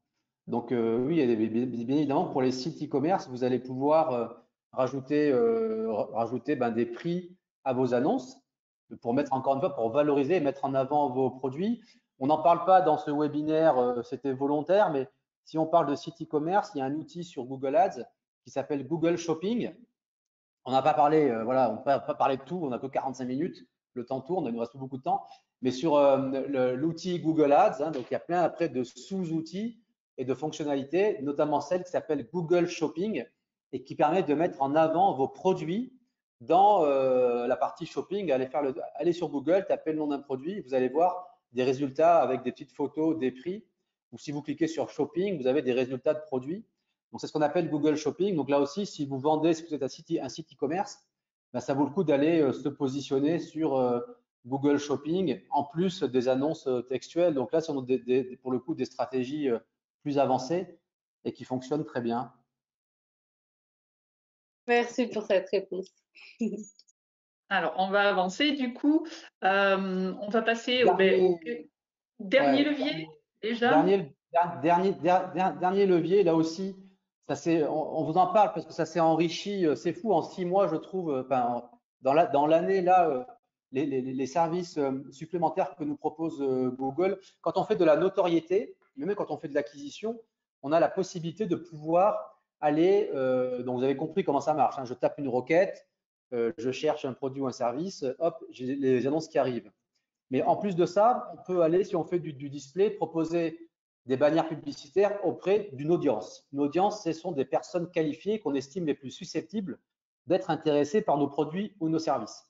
Donc oui, bien évidemment, pour les sites e-commerce, vous allez pouvoir rajouter des prix à vos annonces pour mettre encore une fois, pour valoriser et mettre en avant vos produits. On n'en parle pas dans ce webinaire, c'était volontaire, mais si on parle de site e-commerce, il y a un outil sur Google Ads qui s'appelle Google Shopping. On n'a pas parlé, voilà, on n'a pas parlé de tout, on n'a que 45 minutes, le temps tourne, il nous reste beaucoup de temps. Mais sur l'outil Google Ads, donc il y a plein après de sous-outils et de fonctionnalités, notamment celle qui s'appelle Google Shopping et qui permet de mettre en avant vos produits dans la partie shopping. Allez sur Google, tapez le nom d'un produit, vous allez voir des résultats avec des petites photos, des prix. Ou si vous cliquez sur Shopping, vous avez des résultats de produits. Donc, c'est ce qu'on appelle Google Shopping. Donc, là aussi, si vous vendez, si vous êtes un site e-commerce, ben, ça vaut le coup d'aller se positionner sur Google Shopping en plus des annonces textuelles. Donc là, ce sont pour le coup des stratégies plus avancées et qui fonctionnent très bien. Merci pour cette réponse. Alors, on va avancer du coup. On va passer au dernier levier déjà. Dernier levier, là aussi, on vous en parle parce que ça s'est enrichi, c'est fou, en 6 mois, je trouve, dans l'année, là, les services supplémentaires que nous propose Google, quand on fait de la notoriété, même quand on fait de l'acquisition, on a la possibilité de pouvoir aller, donc vous avez compris comment ça marche, je tape une requête, je cherche un produit ou un service, hop, j'ai les annonces qui arrivent. Mais en plus de ça, on peut aller, si on fait du display, proposer des bannières publicitaires auprès d'une audience. Une audience, ce sont des personnes qualifiées qu'on estime les plus susceptibles d'être intéressées par nos produits ou nos services.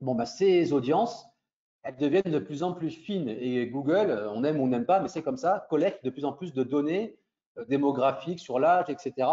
Bon, bah, ces audiences, elles deviennent de plus en plus fines et Google, on aime ou on n'aime pas, mais c'est comme ça, collecte de plus en plus de données démographiques sur l'âge, etc.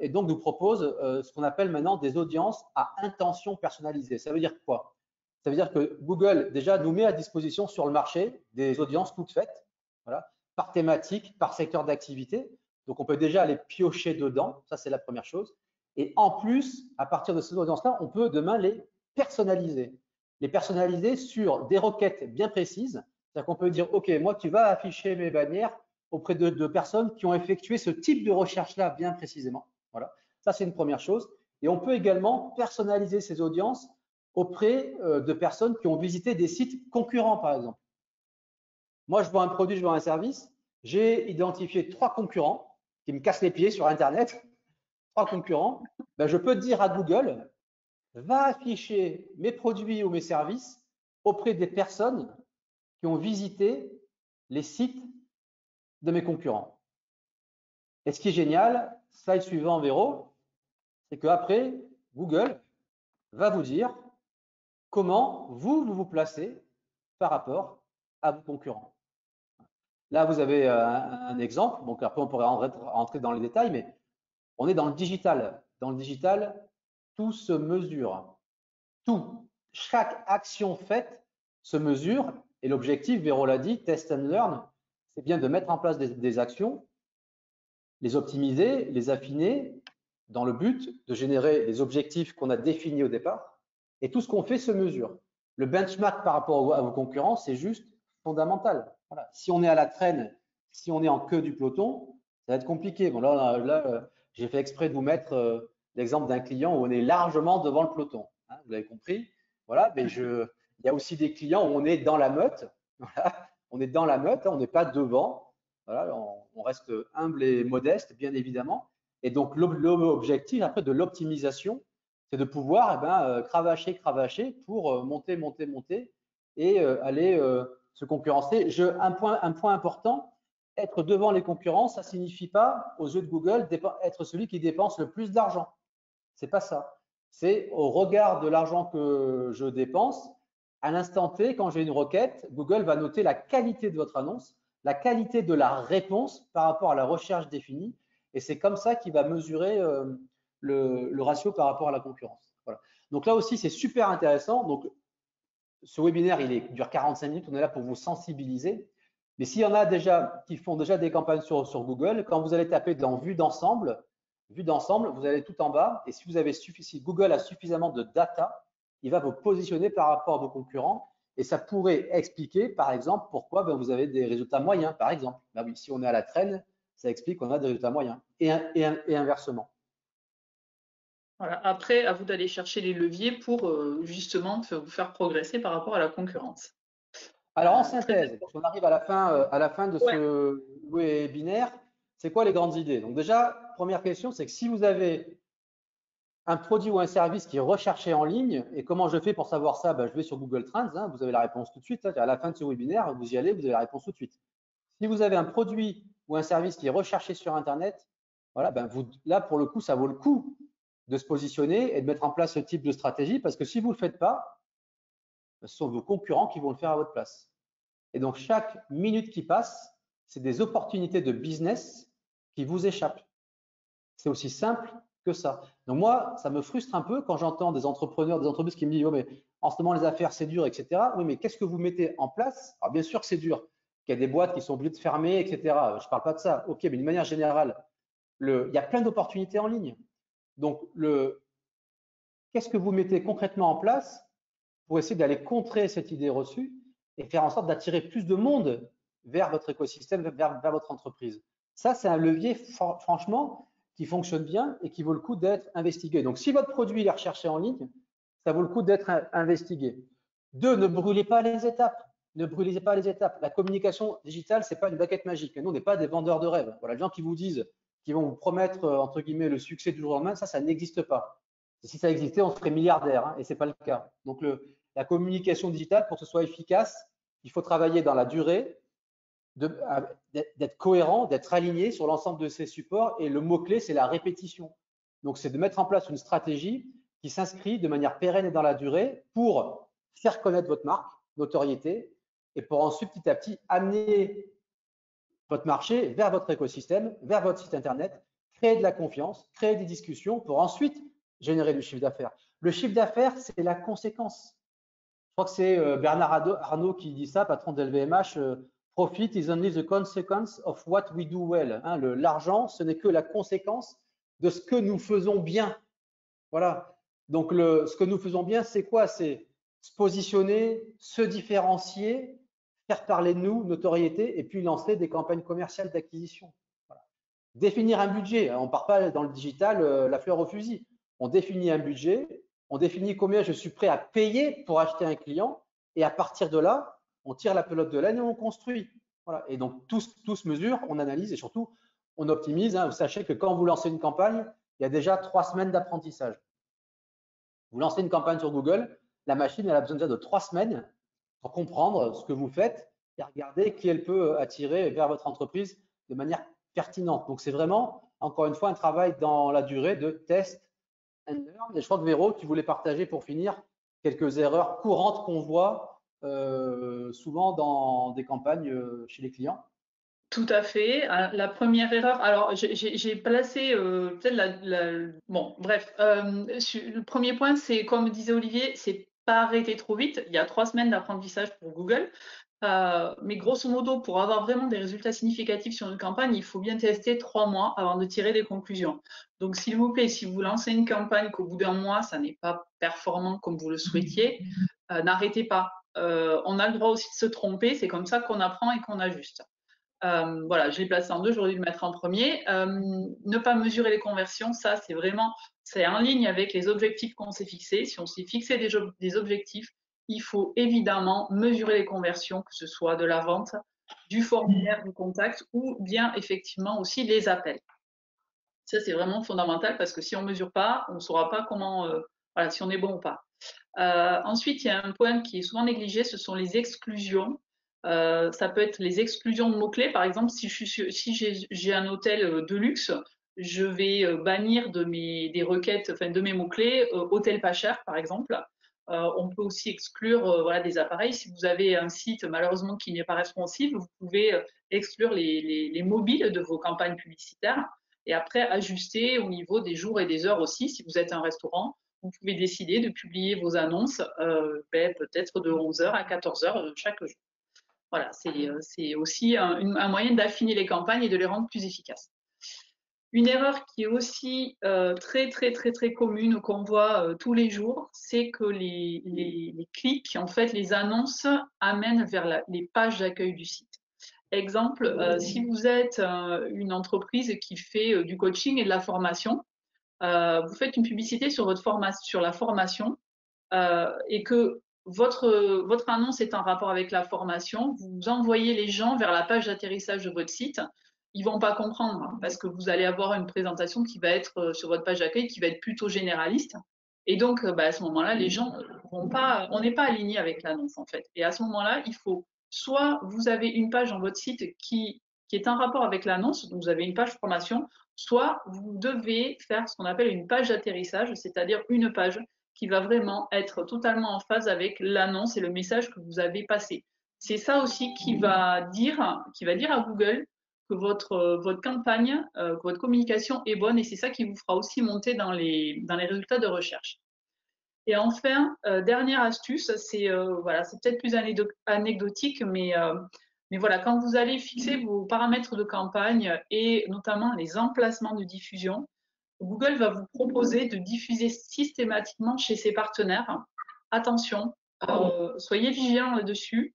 Et donc nous propose ce qu'on appelle maintenant des audiences à intention personnalisée. Ça veut dire quoi? Ça veut dire que Google déjà nous met à disposition sur le marché des audiences toutes faites, voilà, par thématique, par secteur d'activité. Donc on peut déjà aller piocher dedans, ça c'est la première chose. Et en plus, à partir de ces audiences-là, on peut demain les personnaliser. Les personnaliser sur des requêtes bien précises. C'est-à-dire qu'on peut dire, OK, moi, tu vas afficher mes bannières auprès de personnes qui ont effectué ce type de recherche-là bien précisément. Voilà, ça c'est une première chose. Et on peut également personnaliser ces audiences auprès de personnes qui ont visité des sites concurrents, par exemple. Moi, je vends un produit, je vends un service. J'ai identifié 3 concurrents qui me cassent les pieds sur Internet. 3 concurrents. Ben, je peux dire à Google, va afficher mes produits ou mes services auprès des personnes qui ont visité les sites de mes concurrents. Et ce qui est génial, slide suivant, Véro, c'est qu'après, Google va vous dire comment vous placez par rapport à vos concurrents. Là, vous avez un exemple. Donc, après, on pourrait rentrer dans les détails, mais on est dans le digital. Dans le digital, tout se mesure. Tout. Chaque action faite se mesure. Et l'objectif, Véro l'a dit, test and learn, c'est bien de mettre en place des actions, les optimiser, les affiner, dans le but de générer les objectifs qu'on a définis au départ. Et tout ce qu'on fait se mesure. Le benchmark par rapport à vos concurrents, c'est juste fondamental. Voilà. Si on est à la traîne, si on est en queue du peloton, ça va être compliqué. Bon, là j'ai fait exprès de vous mettre l'exemple d'un client où on est largement devant le peloton. Hein, vous l'avez compris. Voilà, mais il y a aussi des clients où on est dans la meute. Voilà, on est dans la meute, on n'est pas devant. Voilà, on reste humble et modeste, bien évidemment. Et donc, l'objectif après de l'optimisation, c'est de pouvoir cravacher pour monter et aller se concurrencer. Un point important, être devant les concurrents, ça ne signifie pas, aux yeux de Google, être celui qui dépense le plus d'argent. C'est pas ça. C'est au regard de l'argent que je dépense, à l'instant T, quand j'ai une requête, Google va noter la qualité de votre annonce, la qualité de la réponse par rapport à la recherche définie, et c'est comme ça qu'il va mesurer le ratio par rapport à la concurrence. Voilà. Donc là aussi, c'est super intéressant. Donc, ce webinaire, dure 45 minutes. On est là pour vous sensibiliser. Mais s'il y en a déjà qui font déjà des campagnes sur Google, quand vous allez taper dans vue d'ensemble, vous allez tout en bas. Et si Google a suffisamment de data, il va vous positionner par rapport à vos concurrents. Et ça pourrait expliquer, par exemple, pourquoi vous avez des résultats moyens, par exemple. Ben oui, si on est à la traîne, ça explique qu'on a des résultats moyens. Et inversement. Voilà. Après, à vous d'aller chercher les leviers pour justement vous faire progresser par rapport à la concurrence. Alors, en synthèse, parce qu'on arrive à la fin de ce webinaire, c'est quoi les grandes idées? Donc déjà, première question, c'est que si vous avez un produit ou un service qui est recherché en ligne, et comment je fais pour savoir ça? Je vais sur Google Trends, hein, vous avez la réponse tout de suite. Hein, à la fin de ce webinaire, vous y allez, vous avez la réponse tout de suite. Si vous avez un produit ou un service qui est recherché sur Internet, voilà, là, pour le coup, ça vaut le coup de se positionner et de mettre en place ce type de stratégie, parce que si vous ne le faites pas, ce sont vos concurrents qui vont le faire à votre place. Et donc, chaque minute qui passe, c'est des opportunités de business qui vous échappent. C'est aussi simple que ça. Donc moi, ça me frustre un peu quand j'entends des entrepreneurs, des entreprises qui me disent « Oh, mais en ce moment, les affaires, c'est dur, etc. » Oui, mais qu'est-ce que vous mettez en place? Alors, bien sûr que c'est dur, qu'il y a des boîtes qui sont obligées de fermer, etc. Je ne parle pas de ça. OK, mais d'une manière générale, il y a plein d'opportunités en ligne. Donc, qu'est-ce que vous mettez concrètement en place pour essayer d'aller contrer cette idée reçue et faire en sorte d'attirer plus de monde vers votre écosystème, vers votre entreprise? Ça, c'est un levier, franchement, qui fonctionne bien et qui vaut le coup d'être investigué. Donc, si votre produit est recherché en ligne, ça vaut le coup d'être investigué. 2, ne brûlez pas les étapes. Ne brûlez pas les étapes. La communication digitale, ce n'est pas une baguette magique. Nous, on n'est pas des vendeurs de rêves. Voilà, les gens qui vous disent, qui vont vous promettre, entre guillemets, le succès du jour au lendemain, ça n'existe pas. Si ça existait, on serait milliardaire, hein, et ce n'est pas le cas. Donc, la communication digitale, pour que ce soit efficace, il faut travailler dans la durée, d'être cohérent, d'être aligné sur l'ensemble de ces supports. Et le mot-clé, c'est la répétition. Donc, c'est de mettre en place une stratégie qui s'inscrit de manière pérenne et dans la durée pour faire connaître votre marque, notoriété, et pour ensuite, petit à petit, amener votre marché vers votre écosystème, vers votre site Internet, créer de la confiance, créer des discussions pour ensuite générer du chiffre d'affaires. Le chiffre d'affaires, c'est la conséquence. Je crois que c'est Bernard Arnault qui dit ça, patron de LVMH. Profit is only the consequence of what we do well. Hein, l'argent, ce n'est que la conséquence de ce que nous faisons bien. Voilà. Donc, ce que nous faisons bien, c'est quoi? C'est se positionner, se différencier, faire parler de nous, notoriété, et puis lancer des campagnes commerciales d'acquisition. Voilà. Définir un budget. On ne part pas dans le digital la fleur au fusil. On définit un budget, on définit combien je suis prêt à payer pour acheter un client, et à partir de là, on tire la pelote de laine et on construit. Voilà. Et donc, tout se mesure, on analyse et surtout, on optimise. Hein. Vous sachez que quand vous lancez une campagne, il y a déjà 3 semaines d'apprentissage. Vous lancez une campagne sur Google, la machine elle a besoin déjà de 3 semaines pour comprendre ce que vous faites et regarder qui elle peut attirer vers votre entreprise de manière pertinente. Donc, c'est vraiment, encore une fois, un travail dans la durée de test and learn. Et je crois que Véro, tu voulais partager pour finir quelques erreurs courantes qu'on voit souvent dans des campagnes chez les clients. Tout à fait. La première erreur, alors j'ai placé peut-être bon, bref. Le premier point, c'est comme disait Olivier, c'est pas arrêter trop vite. Il y a 3 semaines d'apprentissage pour Google. Mais grosso modo, pour avoir vraiment des résultats significatifs sur une campagne, il faut bien tester 3 mois avant de tirer des conclusions. Donc, s'il vous plaît, si vous lancez une campagne qu'au bout d'un mois, ça n'est pas performant comme vous le souhaitiez, n'arrêtez pas. On a le droit aussi de se tromper, c'est comme ça qu'on apprend et qu'on ajuste. Voilà, je l'ai placé en 2, j'aurais dû le mettre en premier. Ne pas mesurer les conversions, ça c'est en ligne avec les objectifs qu'on s'est fixés. Si on s'est fixé des objectifs, il faut évidemment mesurer les conversions, que ce soit de la vente, du formulaire, du contact ou bien effectivement aussi les appels. Ça c'est vraiment fondamental parce que si on ne mesure pas, on ne saura pas comment, voilà, si on est bon ou pas. Ensuite, il y a un point qui est souvent négligé, ce sont les exclusions. Ça peut être les exclusions de mots-clés. Par exemple, si j'ai un hôtel de luxe, je vais bannir des requêtes, enfin de mes mots-clés, hôtel pas cher, par exemple. On peut aussi exclure voilà, des appareils. Si vous avez un site malheureusement qui n'est pas responsive, vous pouvez exclure les mobiles de vos campagnes publicitaires et après ajuster au niveau des jours et des heures aussi. Si vous êtes un restaurant, vous pouvez décider de publier vos annonces peut-être de 11h à 14h chaque jour. Voilà, c'est aussi un moyen d'affiner les campagnes et de les rendre plus efficaces. Une erreur qui est aussi très commune qu'on voit tous les jours, c'est que les clics, en fait, les annonces amènent vers les pages d'accueil du site. Exemple, si vous êtes une entreprise qui fait du coaching et de la formation, vous faites une publicité sur sur la formation et que votre annonce est en rapport avec la formation, vous envoyez les gens vers la page d'atterrissage de votre site, ils vont pas comprendre hein, parce que vous allez avoir une présentation qui va être sur votre page d'accueil qui va être plutôt généraliste. Et donc, à ce moment-là, les gens vont pas, on n'est pas aligné avec l'annonce en fait. Et à ce moment-là, il faut soit vous avez une page dans votre site qui est en rapport avec l'annonce, donc vous avez une page formation, soit vous devez faire ce qu'on appelle une page d'atterrissage, c'est-à-dire une page qui va vraiment être totalement en phase avec l'annonce et le message que vous avez passé. C'est ça aussi qui va dire à Google que votre campagne, que votre communication est bonne et c'est ça qui vous fera aussi monter dans les résultats de recherche. Et enfin, dernière astuce, c'est voilà, c'est peut-être plus anecdotique, mais voilà, quand vous allez fixer vos paramètres de campagne et notamment les emplacements de diffusion, Google va vous proposer de diffuser systématiquement chez ses partenaires. Attention, soyez vigilants là-dessus.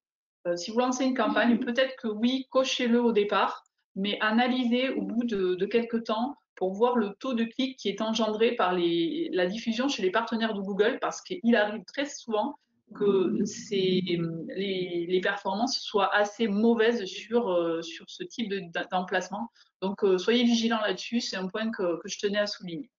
Si vous lancez une campagne, peut-être que oui, cochez-le au départ, mais analysez au bout de quelques temps pour voir le taux de clic qui est engendré par la diffusion chez les partenaires de Google, parce qu'il arrive très souvent que les performances soient assez mauvaises sur ce type d'emplacement. Donc, soyez vigilants là-dessus, c'est un point que je tenais à souligner.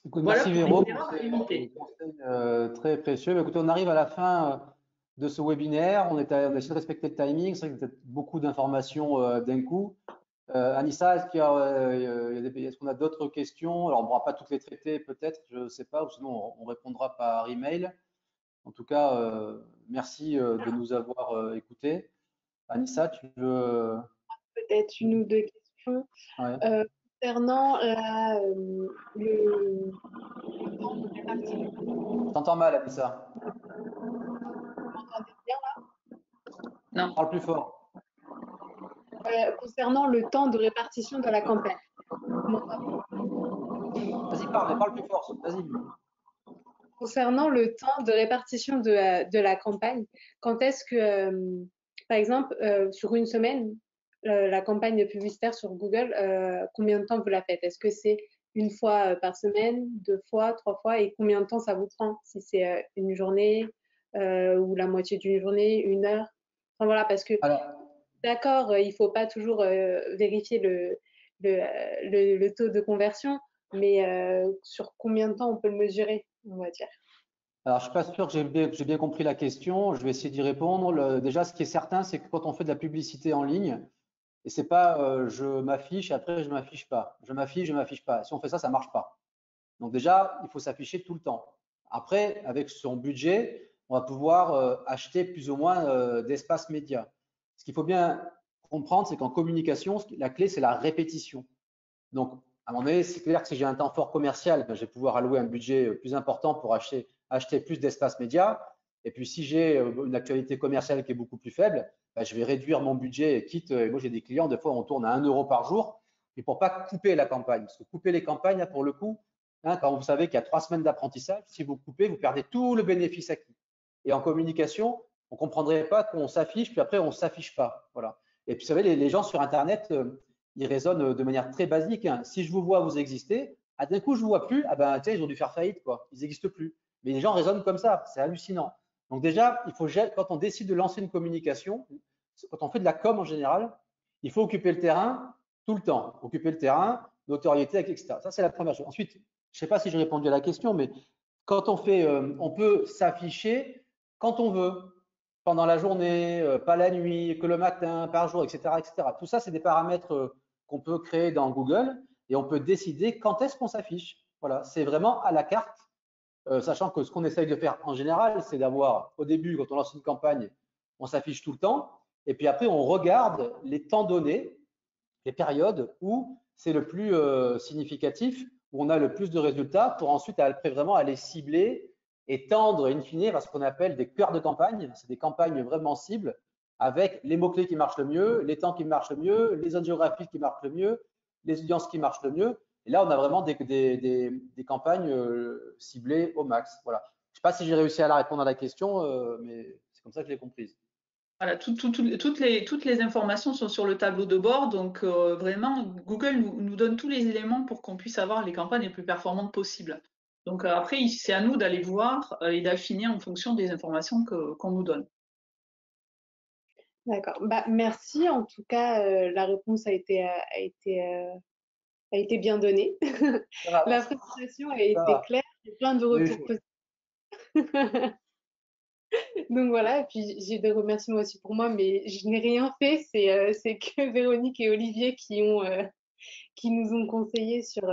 Écoute, Voilà merci pour Véro les pour erreurs à ces éviter. conseils très précieux. Écoutez, on arrive à la fin de ce webinaire. On a essayé de respecter le timing. C'est vrai que peut-être beaucoup d'informations d'un coup. Anissa, est-ce qu'on a d'autres questions? Alors, on ne pourra pas toutes les traiter peut-être, je ne sais pas, ou sinon on répondra par email. En tout cas, merci de nous avoir écoutés. Anissa, tu veux… Peut-être une ou deux questions. Ouais. Concernant le temps de répartition. Je t'entends mal, Anissa. Vous m'entendez bien là? Non. Parle plus fort. Concernant le temps de répartition de la campagne. Vas-y, parle, mais parle plus fort. Vas-y. Concernant le temps de répartition de la campagne, quand est-ce que, par exemple, sur une semaine, la campagne publicitaire sur Google, combien de temps vous la faites? Est-ce que c'est une fois par semaine, 2 fois, 3 fois, et combien de temps ça vous prend? Si c'est une journée ou la moitié d'une journée, 1 heure? Enfin voilà, parce que Alors, d'accord, il ne faut pas toujours vérifier le taux de conversion, mais sur combien de temps on peut le mesurer, on va dire. je ne suis pas sûr que j'ai bien compris la question. Je vais essayer d'y répondre. Déjà, ce qui est certain, c'est que quand on fait de la publicité en ligne, et c'est pas je m'affiche et après je m'affiche pas. Je m'affiche pas. Si on fait ça, ça ne marche pas. Donc déjà, il faut s'afficher tout le temps. Après, avec son budget, on va pouvoir acheter plus ou moins d'espace média. Ce qu'il faut bien comprendre, c'est qu'en communication, la clé, c'est la répétition. Donc, à un moment donné, c'est clair que si j'ai un temps fort commercial, je vais pouvoir allouer un budget plus important pour acheter plus d'espace média. Et puis, si j'ai une actualité commerciale qui est beaucoup plus faible, bah, je vais réduire mon budget, quitte, moi j'ai des clients, des fois on tourne à 1 euro par jour, et pour pas couper la campagne. Parce que couper les campagnes, là, pour le coup, hein, quand vous savez qu'il y a 3 semaines d'apprentissage, si vous coupez, vous perdez tout le bénéfice acquis. Et en communication, on ne comprendrait pas qu'on s'affiche, puis après on ne s'affiche pas. Voilà. Et puis, vous savez, les gens sur Internet, ils raisonnent de manière très basique, hein. Si je vous vois, vous existez, ah, d'un coup, je ne vous vois plus, ah ben, tiens, ils ont dû faire faillite, quoi. Ils n'existent plus. Mais les gens raisonnent comme ça, c'est hallucinant. Donc déjà, il faut, quand on décide de lancer une communication, quand on fait de la com en général, il faut occuper le terrain tout le temps. Occuper le terrain, notoriété, etc. Ça, c'est la première chose. Ensuite, je ne sais pas si j'ai répondu à la question, mais quand on fait, on peut s'afficher quand on veut, pendant la journée, pas la nuit, que le matin, par jour, etc., etc. Tout ça, c'est des paramètres qu'on peut créer dans Google et on peut décider quand est-ce qu'on s'affiche. Voilà, c'est vraiment à la carte, sachant que ce qu'on essaye de faire en général, c'est d'avoir, au début, quand on lance une campagne, on s'affiche tout le temps, et puis après, on regarde les temps donnés, les périodes où c'est le plus significatif, où on a le plus de résultats, pour ensuite après vraiment aller cibler et tendre in fine vers ce qu'on appelle des cœurs de campagne. C'est des campagnes vraiment cibles avec les mots-clés qui marchent le mieux, les temps qui marchent le mieux, les zones géographiques qui marchent le mieux, les audiences qui marchent le mieux. Et là, on a vraiment des campagnes ciblées au max. Voilà. Je ne sais pas si j'ai réussi à la répondre à la question, mais c'est comme ça que je l'ai comprise. Voilà, toutes les informations sont sur le tableau de bord, donc vraiment, Google nous donne tous les éléments pour qu'on puisse avoir les campagnes les plus performantes possibles. Donc après, c'est à nous d'aller voir et d'affiner en fonction des informations qu'on nous donne. D'accord. Bah, merci. En tout cas, la réponse a été bien donnée. Ça La va, présentation a ça été va. claire. J'ai plein de Oui, retours positifs. Donc voilà, et puis j'ai des remerciements aussi pour moi, mais je n'ai rien fait. C'est que Véronique et Olivier qui nous ont conseillé sur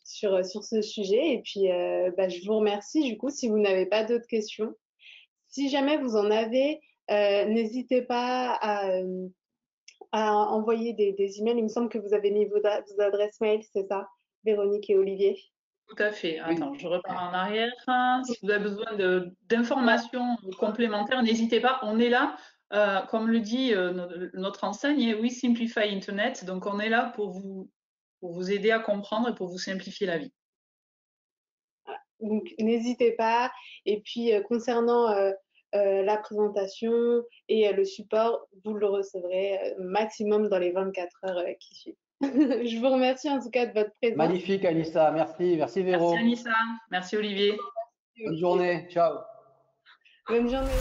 ce sujet. Et puis, bah, je vous remercie. Du coup, si vous n'avez pas d'autres questions, si jamais vous en avez, n'hésitez pas à envoyer des emails. Il me semble que vous avez mis vos adresses mail, c'est ça, Véronique et Olivier? Tout à fait. oui. Attends, je repars en arrière. Si vous avez besoin d'informations complémentaires, n'hésitez pas. On est là, comme le dit notre enseigne, We Simplify Internet. Donc, on est là pour vous aider à comprendre et pour vous simplifier la vie. Donc, n'hésitez pas. Et puis, concernant la présentation et le support, vous le recevrez maximum dans les 24 heures qui suivent. Je vous remercie en tout cas de votre présence. Magnifique, Anissa. Merci. Merci, Merci Véro. Anissa. Merci Olivier. Bonne journée. Ciao. Bonne journée.